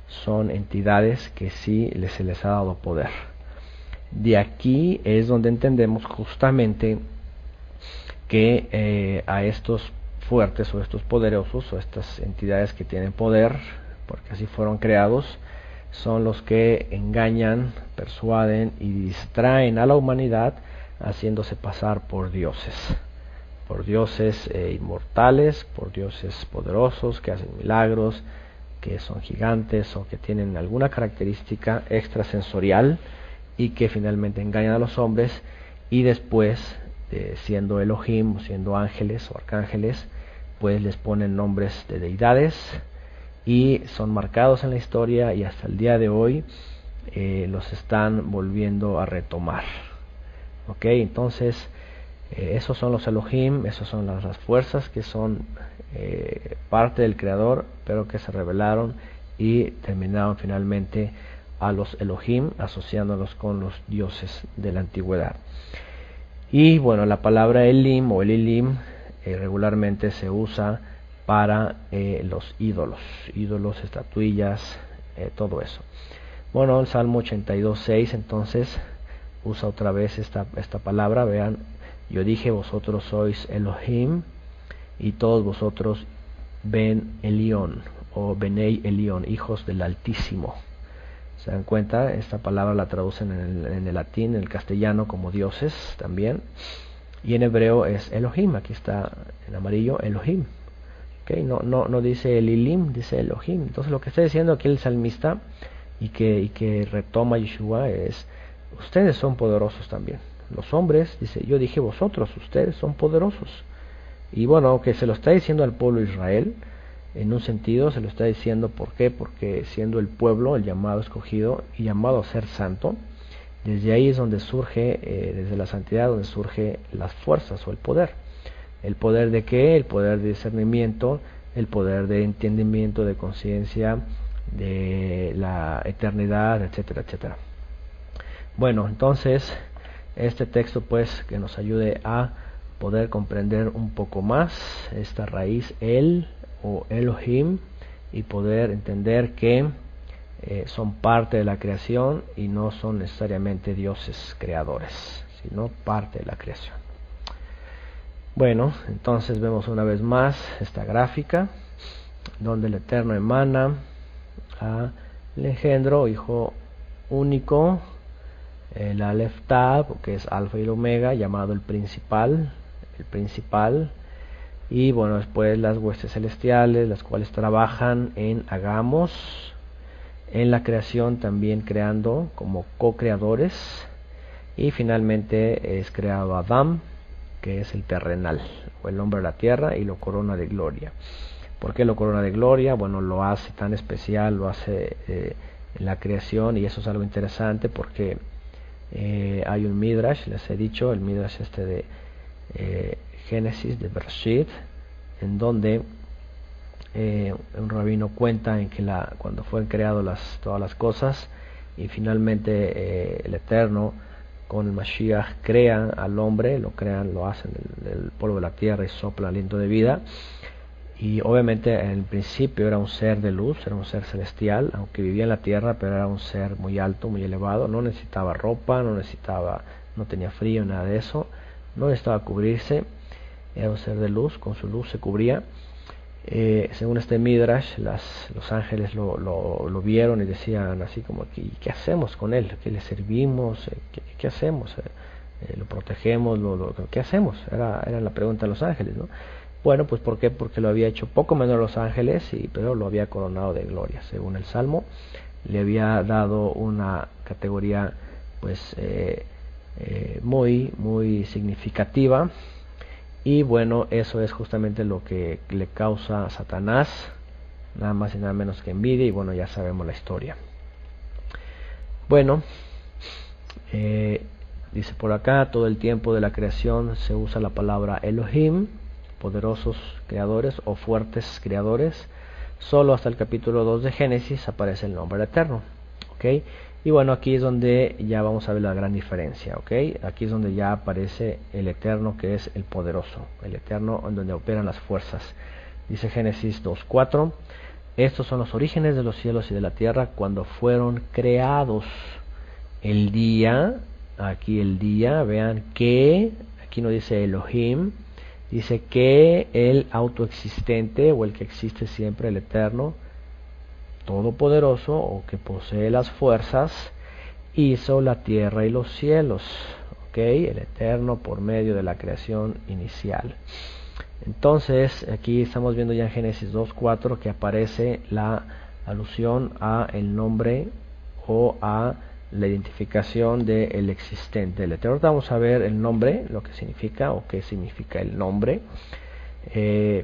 son entidades que sí se les ha dado poder. De aquí es donde entendemos justamente que a estos fuertes o estos poderosos o estas entidades que tienen poder, porque así fueron creados, son los que engañan, persuaden y distraen a la humanidad haciéndose pasar por dioses inmortales, por dioses poderosos que hacen milagros, que son gigantes o que tienen alguna característica extrasensorial y que finalmente engañan a los hombres, y después siendo Elohim, siendo ángeles o arcángeles, pues les ponen nombres de deidades y son marcados en la historia, y hasta el día de hoy los están volviendo a retomar. Entonces esos son los Elohim, esos son las fuerzas que son parte del Creador, pero que se rebelaron y terminaron finalmente a los Elohim, asociándolos con los dioses de la antigüedad. Y bueno, la palabra Elim o Elilim regularmente se usa para los ídolos, estatuillas, todo eso. Bueno, el Salmo 82:6 entonces usa otra vez esta palabra. Vean, yo dije, vosotros sois Elohim y todos vosotros Ben Elión o Benei Elión, hijos del Altísimo. ¿Se dan cuenta? Esta palabra la traducen en el latín, en el castellano como dioses también. Y en hebreo es Elohim, aquí está en amarillo Elohim. ¿Okay? No dice Elilim, dice Elohim. Entonces lo que está diciendo aquí el salmista y que retoma Yeshua es, ustedes son poderosos también. Los hombres, dice, yo dije vosotros, ustedes son poderosos. Y bueno, que se lo está diciendo al pueblo de Israel, en un sentido se lo está diciendo, ¿por qué? Porque siendo el pueblo, el llamado escogido y llamado a ser santo, desde ahí es donde surge, desde la santidad, donde surge las fuerzas o el poder. ¿El poder de qué? El poder de discernimiento, el poder de entendimiento, de conciencia, de la eternidad, etcétera, etcétera. Bueno, entonces, este texto pues que nos ayude a poder comprender un poco más esta raíz El o Elohim y poder entender que son parte de la creación y no son necesariamente dioses creadores, sino parte de la creación. Bueno, entonces vemos una vez más esta gráfica donde el Eterno emana al engendro, hijo único, el Aleph Tab, que es Alfa y el Omega, llamado el principal, y bueno, después las huestes celestiales, las cuales trabajan en Hagamos, en la creación también creando como co-creadores, y finalmente es creado Adam, que es el terrenal, o el hombre de la tierra, y lo corona de gloria. ¿Por qué lo corona de gloria? Bueno, lo hace tan especial, lo hace en la creación, y eso es algo interesante porque hay un Midrash, les he dicho, el Midrash de Génesis, de Bereshit, en donde un rabino cuenta en que cuando fueron creadas todas las cosas y finalmente el Eterno con el Mashiach crea al hombre, lo hacen del polvo de la tierra y sopla aliento de vida, y obviamente en el principio era un ser de luz, era un ser celestial, aunque vivía en la tierra, pero era un ser muy alto, muy elevado, no necesitaba ropa, no tenía frío, nada de eso, no necesitaba cubrirse, era un ser de luz, con su luz se cubría. Según este Midrash, los ángeles lo vieron y decían así como, ¿qué hacemos con él? ¿Qué le servimos? ¿Qué hacemos? ¿Lo protegemos? ¿Qué hacemos? Era la pregunta de los ángeles, ¿no? Bueno, pues ¿por qué? Porque lo había hecho poco menor a los ángeles, pero lo había coronado de gloria. Según el Salmo, le había dado una categoría pues muy, muy significativa. Y bueno, eso es justamente lo que le causa a Satanás, nada más y nada menos que envidia, y bueno, ya sabemos la historia. Bueno, dice por acá, todo el tiempo de la creación se usa la palabra Elohim, poderosos creadores o fuertes creadores. Solo hasta el capítulo 2 de Génesis aparece el nombre eterno. ¿Okay? Y bueno, aquí es donde ya vamos a ver la gran diferencia, ¿ok? Aquí es donde ya aparece el Eterno, que es el poderoso, el Eterno en donde operan las fuerzas. Dice Génesis 2:4, estos son los orígenes de los cielos y de la tierra cuando fueron creados. El día, aquí el día, vean que, aquí no dice Elohim, dice que el autoexistente o el que existe siempre, el Eterno, todopoderoso o que posee las fuerzas, hizo la tierra y los cielos, ¿okay? El Eterno por medio de la creación inicial. Entonces aquí estamos viendo ya en Génesis 2:4 que aparece la alusión a el nombre o a la identificación del existente. El Eterno, vamos a ver el nombre, lo que significa o qué significa el nombre.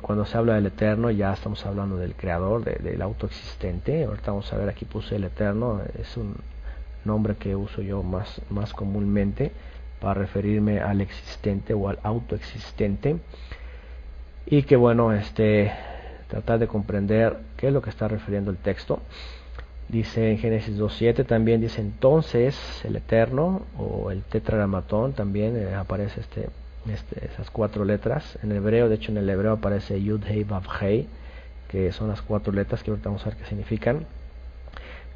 Cuando se habla del Eterno ya estamos hablando del creador, del autoexistente. Ahorita vamos a ver, aquí puse el Eterno, es un nombre que uso yo más comúnmente para referirme al existente o al autoexistente, y que bueno, tratar de comprender qué es lo que está refiriendo el texto. Dice en Génesis 2:7, también dice entonces el Eterno o el tetragramatón, también aparece esas 4 letras en hebreo. De hecho en el hebreo aparece Yud Hei Vav Hei, que son las 4 letras que ahorita vamos a ver qué significan.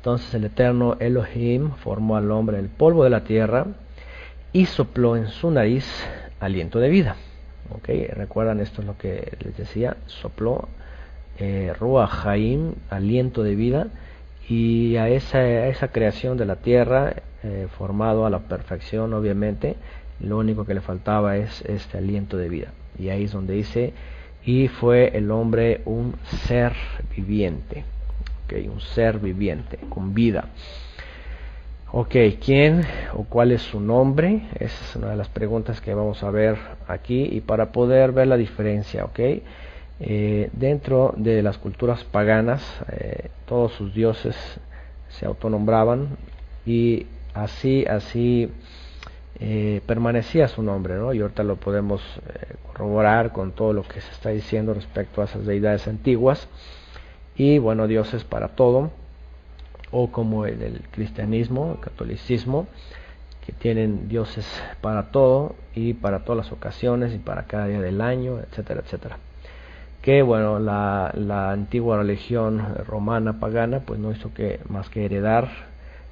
Entonces el eterno Elohim formó al hombre del polvo de la tierra y sopló en su nariz aliento de vida. ¿Okay? Recuerdan, esto es lo que les decía, sopló Ruach Haim, aliento de vida, y a esa creación de la tierra, formado a la perfección obviamente, lo único que le faltaba es este aliento de vida. Y ahí es donde dice, y fue el hombre un ser viviente. Okay, un ser viviente, con vida. Ok, ¿quién o cuál es su nombre? Esa es una de las preguntas que vamos a ver aquí, y para poder ver la diferencia, ok. Dentro de las culturas paganas, todos sus dioses se autonombraban, y así permanecía su nombre, ¿no? Y ahorita lo podemos corroborar con todo lo que se está diciendo respecto a esas deidades antiguas. Y bueno, dioses para todo, o como el cristianismo, el catolicismo, que tienen dioses para todo y para todas las ocasiones y para cada día del año, etcétera, etcétera. Que bueno, la antigua religión romana pagana pues no hizo más que heredar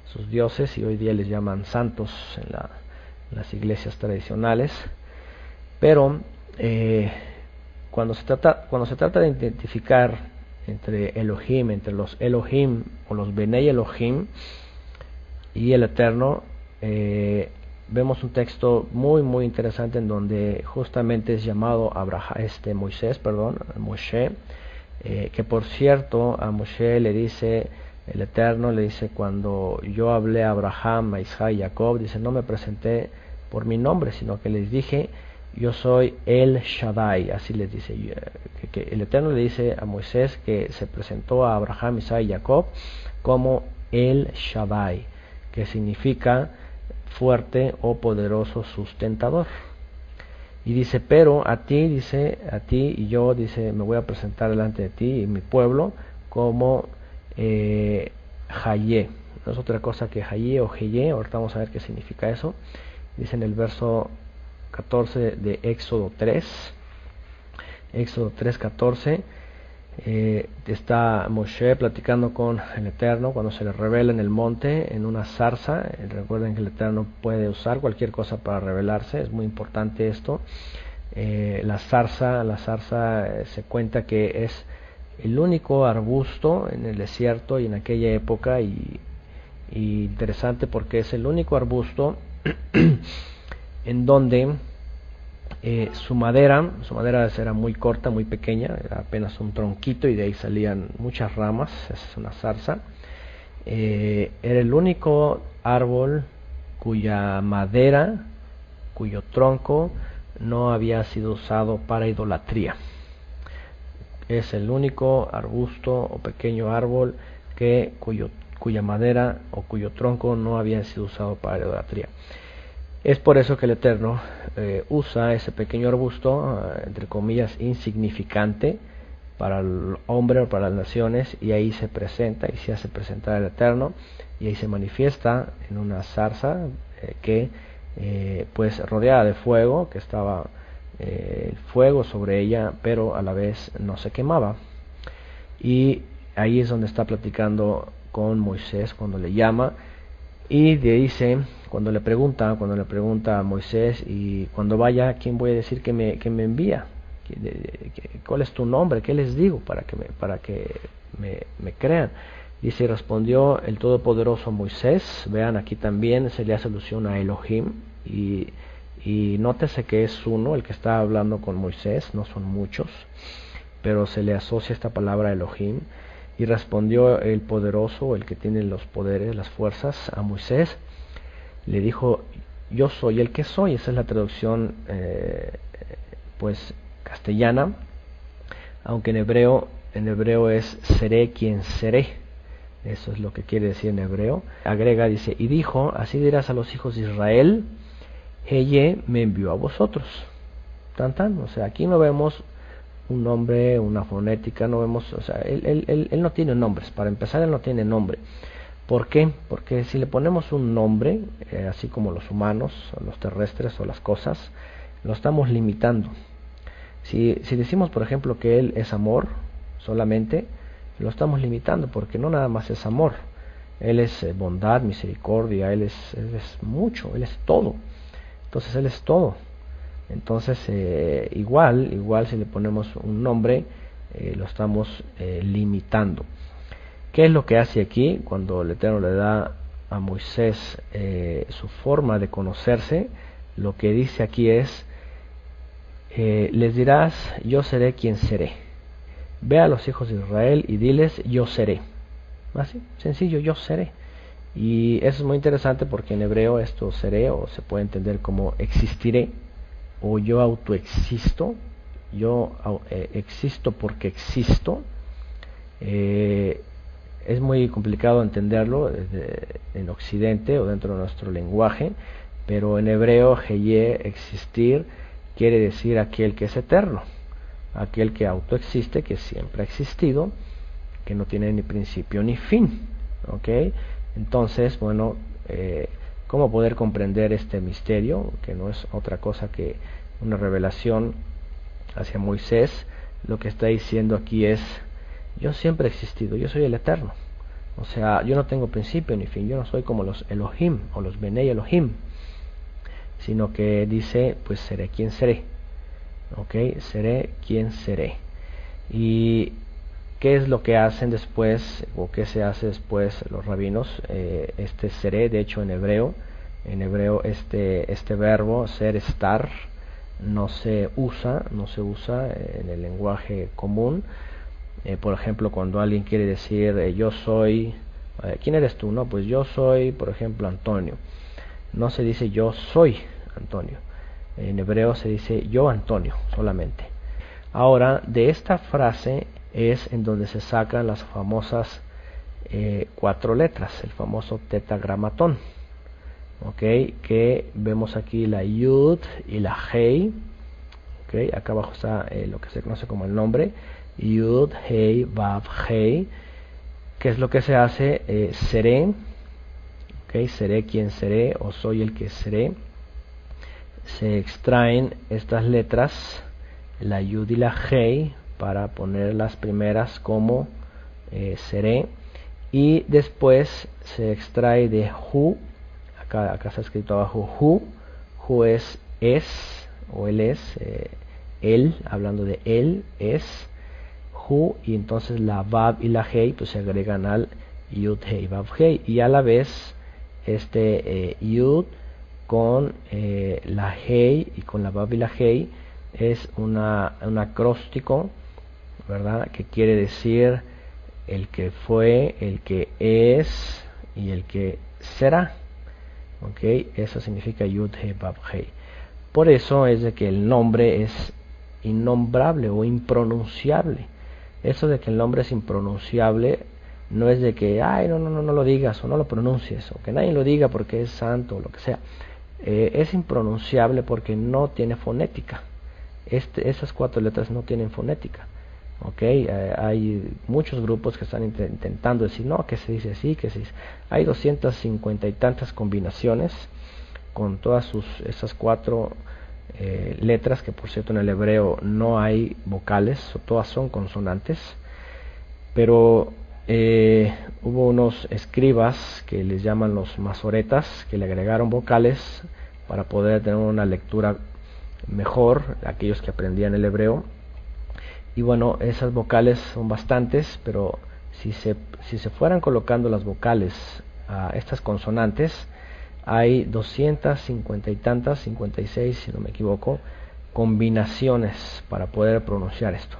sus dioses, y hoy día les llaman santos en las iglesias tradicionales. Pero cuando se trata de identificar entre Elohim, entre los Elohim o los Benei Elohim y el Eterno, vemos un texto muy muy interesante en donde justamente es llamado Moshe, que por cierto a Moshe le dice el Eterno, le dice, cuando yo hablé a Abraham, a Isaac y a Jacob, dice, no me presenté por mi nombre, sino que les dije, yo soy el Shaddai, así les dice, que el Eterno le dice a Moisés que se presentó a Abraham, Isaac y Jacob como el Shaddai, que significa fuerte o poderoso sustentador. Y dice, pero a ti y yo, dice, me voy a presentar delante de ti y mi pueblo como Hayé. No es otra cosa que Hayé o Heye. Ahorita vamos a ver qué significa eso. Dice en el verso 14 de Éxodo 3, Éxodo 3:14, está Moshe platicando con el Eterno cuando se le revela en el monte, en una zarza. Recuerden que el Eterno puede usar cualquier cosa para revelarse, es muy importante esto. La zarza se cuenta que es el único arbusto en el desierto y en aquella época, y interesante porque es el único arbusto en donde su madera era muy corta, muy pequeña, era apenas un tronquito y de ahí salían muchas ramas. Esa es una zarza. Era el único árbol cuya madera, cuyo tronco no había sido usado para idolatría. Es el único arbusto o pequeño árbol cuya madera o cuyo tronco no había sido usado para idolatría. Es por eso que el Eterno usa ese pequeño arbusto, entre comillas, insignificante para el hombre o para las naciones, y ahí se presenta y se hace presentar el Eterno, y ahí se manifiesta en una zarza que pues rodeada de fuego, que estaba el fuego sobre ella, pero a la vez no se quemaba. Y ahí es donde está platicando con Moisés cuando le llama, y le dice, cuando le pregunta a Moisés, y cuando vaya, ¿quién voy a decir que me envía? ¿Cuál es tu nombre? ¿Qué les digo para que me crean? Dice, y respondió el Todopoderoso a Moisés. Vean, aquí también se le hace alusión a Elohim, y nótese que es uno el que está hablando con Moisés, no son muchos, pero se le asocia esta palabra Elohim. Y respondió el poderoso, el que tiene los poderes, las fuerzas, a Moisés. Le dijo, yo soy el que soy. Esa es la traducción pues castellana, aunque en hebreo es seré quien seré. Eso es lo que quiere decir en hebreo. Agrega, dice, y dijo, así dirás a los hijos de Israel, Ella me envió a vosotros. Tan tan, o sea, aquí no vemos un nombre, una fonética, no vemos, o sea, él no tiene nombres. Para empezar, él no tiene nombre. ¿Por qué? Porque si le ponemos un nombre, así como los humanos, o los terrestres, o las cosas, lo estamos limitando. Si decimos, por ejemplo, que él es amor solamente, lo estamos limitando, porque no nada más es amor, Él es bondad, misericordia, Él es mucho, Él es todo. Entonces Él es todo. Entonces igual si le ponemos un nombre, lo estamos limitando. ¿Qué es lo que hace aquí cuando el Eterno le da a Moisés su forma de conocerse? Lo que dice aquí es, les dirás, yo seré quien seré. Ve a los hijos de Israel y diles, yo seré. Así, sencillo, yo seré. Y eso es muy interesante porque en hebreo esto seré, o se puede entender como existiré, o yo autoexisto, yo existo porque existo. Es muy complicado entenderlo en Occidente o dentro de nuestro lenguaje, pero en hebreo, Heye, existir, quiere decir aquel que es eterno, aquel que autoexiste, que siempre ha existido, que no tiene ni principio ni fin. ¿Okay? Entonces, bueno, ¿cómo poder comprender este misterio? Que no es otra cosa que una revelación hacia Moisés. Lo que está diciendo aquí es, yo siempre he existido, yo soy el eterno. O sea, yo no tengo principio ni fin, yo no soy como los Elohim o los Benei Elohim, sino que dice, pues seré quien seré. ¿Ok? Seré quien seré. ¿Y qué es lo que hacen después, o qué se hace después los rabinos? Este seré, de hecho en hebreo este verbo ser, estar, no se usa en el lenguaje común. Por ejemplo, cuando alguien quiere decir yo soy, ¿quién eres tú? No, pues yo soy, por ejemplo, Antonio. No se dice yo soy Antonio. En hebreo se dice yo Antonio solamente. Ahora, de esta frase es en donde se sacan las famosas 4 letras, el famoso tetragramatón. ¿Okay? Que vemos aquí la Yud y la Hei. ¿Okay? Acá abajo está lo que se conoce como el nombre. Yud, Hei, Vav, Hei. ¿Qué es lo que se hace? Seré. ¿Okay? Seré quien seré, o soy el que seré. Se extraen estas letras, la Yud y la Hei, para poner las primeras como seré. Y después se extrae de Hu. Acá está escrito abajo Hu. Hu es o él es, él, hablando de él, es Hu, y entonces la Vav y la Hei pues se agregan al Yud, Hei, Vav, Hei, y a la vez este Yud con la Hei y con la Vav y la Hei es un acróstico, ¿verdad? Que quiere decir el que fue, el que es y el que será. ¿Ok? Eso significa Yud, Hei, Vav, Hei. Por eso es de que el nombre es innombrable o impronunciable. Eso de que el nombre es impronunciable no es de que, ay, no lo digas o no lo pronuncies, o que nadie lo diga porque es santo o lo que sea. Es impronunciable porque no tiene fonética. Esas 4 letras no tienen fonética. ¿Okay? Hay muchos grupos que están intentando decir, no, que se dice así, que se dice. Hay 250 y tantas combinaciones con todas esas 4 letras, que por cierto en el hebreo no hay vocales, todas son consonantes, pero hubo unos escribas que les llaman los masoretas, que le agregaron vocales para poder tener una lectura mejor, aquellos que aprendían el hebreo. Y bueno, esas vocales son bastantes, pero si se fueran colocando las vocales a estas consonantes, hay 250 y tantas, 56 si no me equivoco, combinaciones para poder pronunciar esto.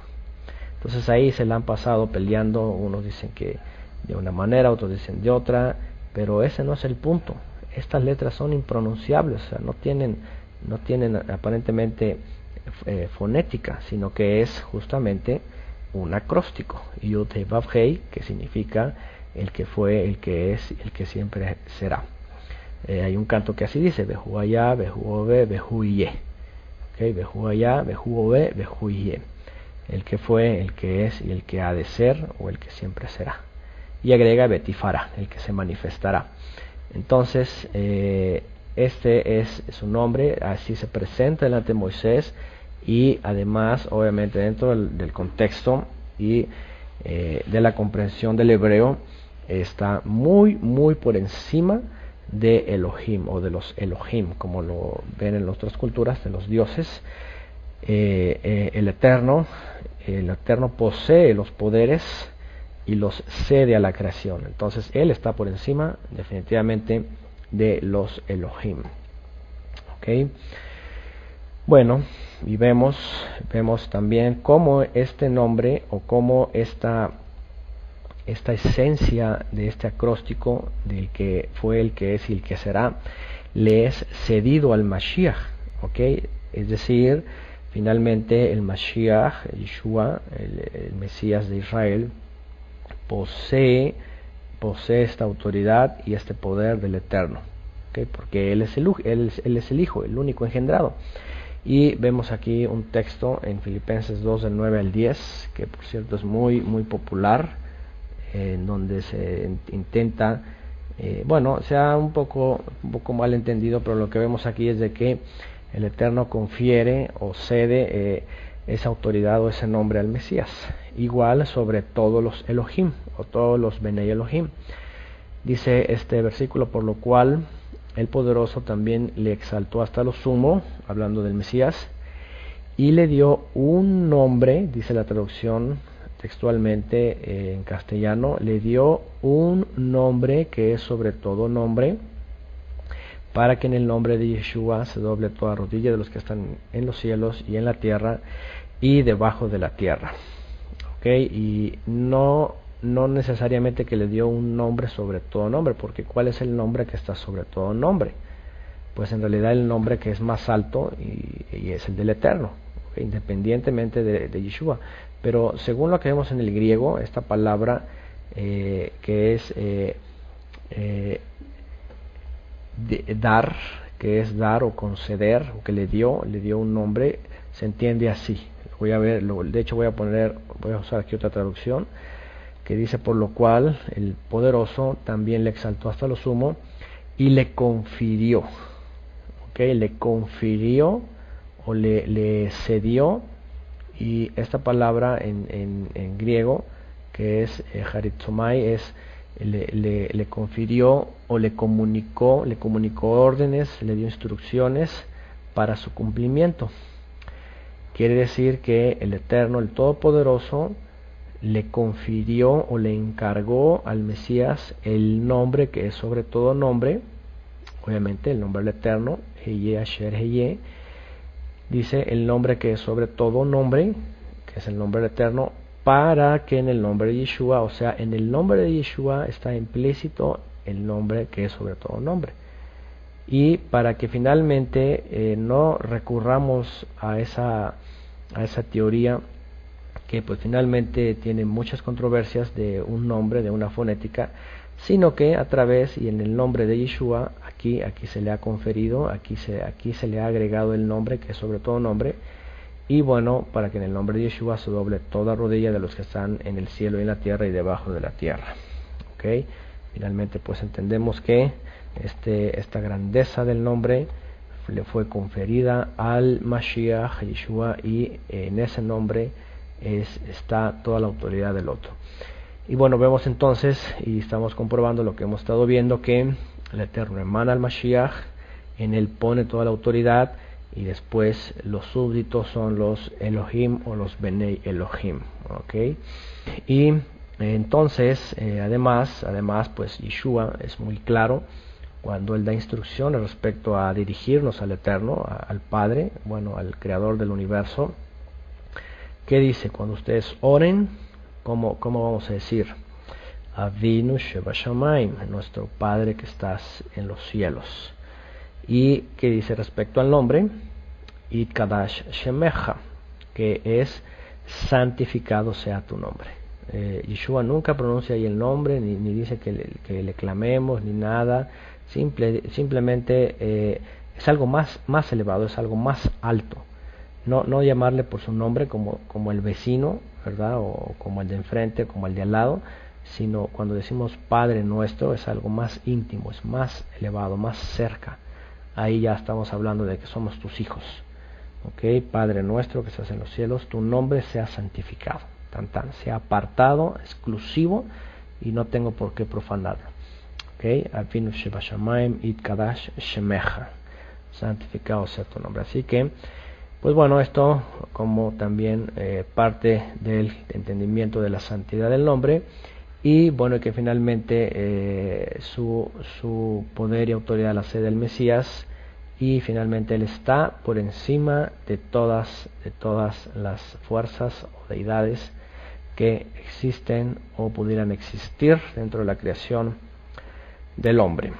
Entonces ahí se la han pasado peleando, unos dicen que de una manera, otros dicen de otra, pero ese no es el punto. Estas letras son impronunciables, o sea, no tienen aparentemente fonética, sino que es justamente un acróstico, Yud, Hei, Vav, Hei, que significa el que fue, el que es, el que siempre será. Hay un canto que así dice, Behu Hayá, Behu Ove, Behu Yeh. ¿Okay? Behu Hayá, Behu Ove, Behu Yeh. El que fue, el que es y el que ha de ser, o el que siempre será. Y agrega Betifara, el que se manifestará. Entonces, este es su nombre, así se presenta delante de Moisés, y además, obviamente, dentro del contexto y de la comprensión del hebreo, está muy, muy por encima de Elohim o de los Elohim, como lo ven en otras culturas, de los dioses. El Eterno posee los poderes y los cede a la creación. Entonces Él está por encima definitivamente de los Elohim. ¿Okay? Bueno, y vemos también cómo este nombre o cómo esta esencia de este acróstico del que fue, el que es y el que será, le es cedido al Mashiach. ¿Okay? Es decir, finalmente el Mashiach, Yeshua, el Mesías de Israel, posee esta autoridad y este poder del Eterno, ¿okay? Porque él es el Hijo, el único engendrado. Y vemos aquí un texto en Filipenses 2 del 9 al 10, que por cierto es muy, muy popular, en donde se intenta, sea un poco mal entendido, pero lo que vemos aquí es de que el Eterno confiere o cede esa autoridad o ese nombre al Mesías, igual sobre todos los Elohim o todos los Benei Elohim. Dice este versículo: por lo cual el Poderoso también le exaltó hasta lo sumo, hablando del Mesías, y le dio un nombre, dice la traducción textualmente en castellano, le dio un nombre que es sobre todo nombre, para que en el nombre de Yeshua se doble toda rodilla de los que están en los cielos y en la tierra y debajo de la tierra. ¿Okay? Y no necesariamente que le dio un nombre sobre todo nombre, porque ¿cuál es el nombre que está sobre todo nombre? Pues en realidad el nombre que es más alto y es el del Eterno, ¿okay? Independientemente de Yeshua. Pero según lo que vemos en el griego, esta palabra que es dar, que es dar o conceder, o que le dio un nombre, se entiende así. Voy a ver, de hecho voy a usar aquí otra traducción que dice: por lo cual el Poderoso también le exaltó hasta lo sumo y le confirió, ¿okay? Le confirió o le cedió. Y esta palabra en griego, que es haritzomai, es le confirió o le comunicó órdenes, le dio instrucciones para su cumplimiento. Quiere decir que el Eterno, el Todopoderoso, le confirió o le encargó al Mesías el nombre que es sobre todo nombre, obviamente el nombre del Eterno, Heye Asher Heye. Dice el nombre que es sobre todo nombre, que es el nombre del Eterno, para que en el nombre de Yeshua, o sea, en el nombre de Yeshua está implícito el nombre que es sobre todo nombre. Y para que finalmente no recurramos a esa teoría que pues finalmente tiene muchas controversias de un nombre, de una fonética, sino que a través y en el nombre de Yeshua, aquí se le ha conferido, aquí se le ha agregado el nombre que es sobre todo nombre, y bueno, para que en el nombre de Yeshua se doble toda rodilla de los que están en el cielo y en la tierra y debajo de la tierra. ¿Okay? Finalmente pues entendemos que esta grandeza del nombre le fue conferida al Mashiach Yeshua, y en ese nombre está toda la autoridad del otro. Y bueno, vemos entonces y estamos comprobando lo que hemos estado viendo, que el Eterno emana al Mashiach, en él pone toda la autoridad, y después los súbditos son los Elohim o los Benei Elohim. ¿Okay? Y entonces además pues Yeshua es muy claro cuando él da instrucciones respecto a dirigirnos al Eterno, al Padre, bueno, al Creador del universo. ¿Qué dice? Cuando ustedes oren, ¿cómo vamos a decir? Avinu Shebashamayim, nuestro Padre que estás en los cielos. ¿Y qué dice respecto al nombre? Itkadash Shemecha, que es santificado sea tu nombre. Yeshua nunca pronuncia ahí el nombre, ni dice que le clamemos, ni nada. Simplemente es algo más elevado, es algo más alto. No llamarle por su nombre como el vecino, ¿verdad? O como el de enfrente, como el de al lado, sino cuando decimos Padre nuestro es algo más íntimo, es más elevado, más cerca. Ahí ya estamos hablando de que somos tus hijos. ¿Okay? Padre nuestro que estás en los cielos, tu nombre sea santificado, sea apartado, exclusivo y no tengo por qué profanarlo. Avinu Shebashamayim Itkadash Shemecha, santificado sea tu nombre. Así que, pues bueno, esto como también parte del entendimiento de la santidad del nombre, y bueno, que finalmente su poder y autoridad la cede el Mesías, y finalmente Él está por encima de todas las fuerzas o deidades que existen o pudieran existir dentro de la creación del hombre.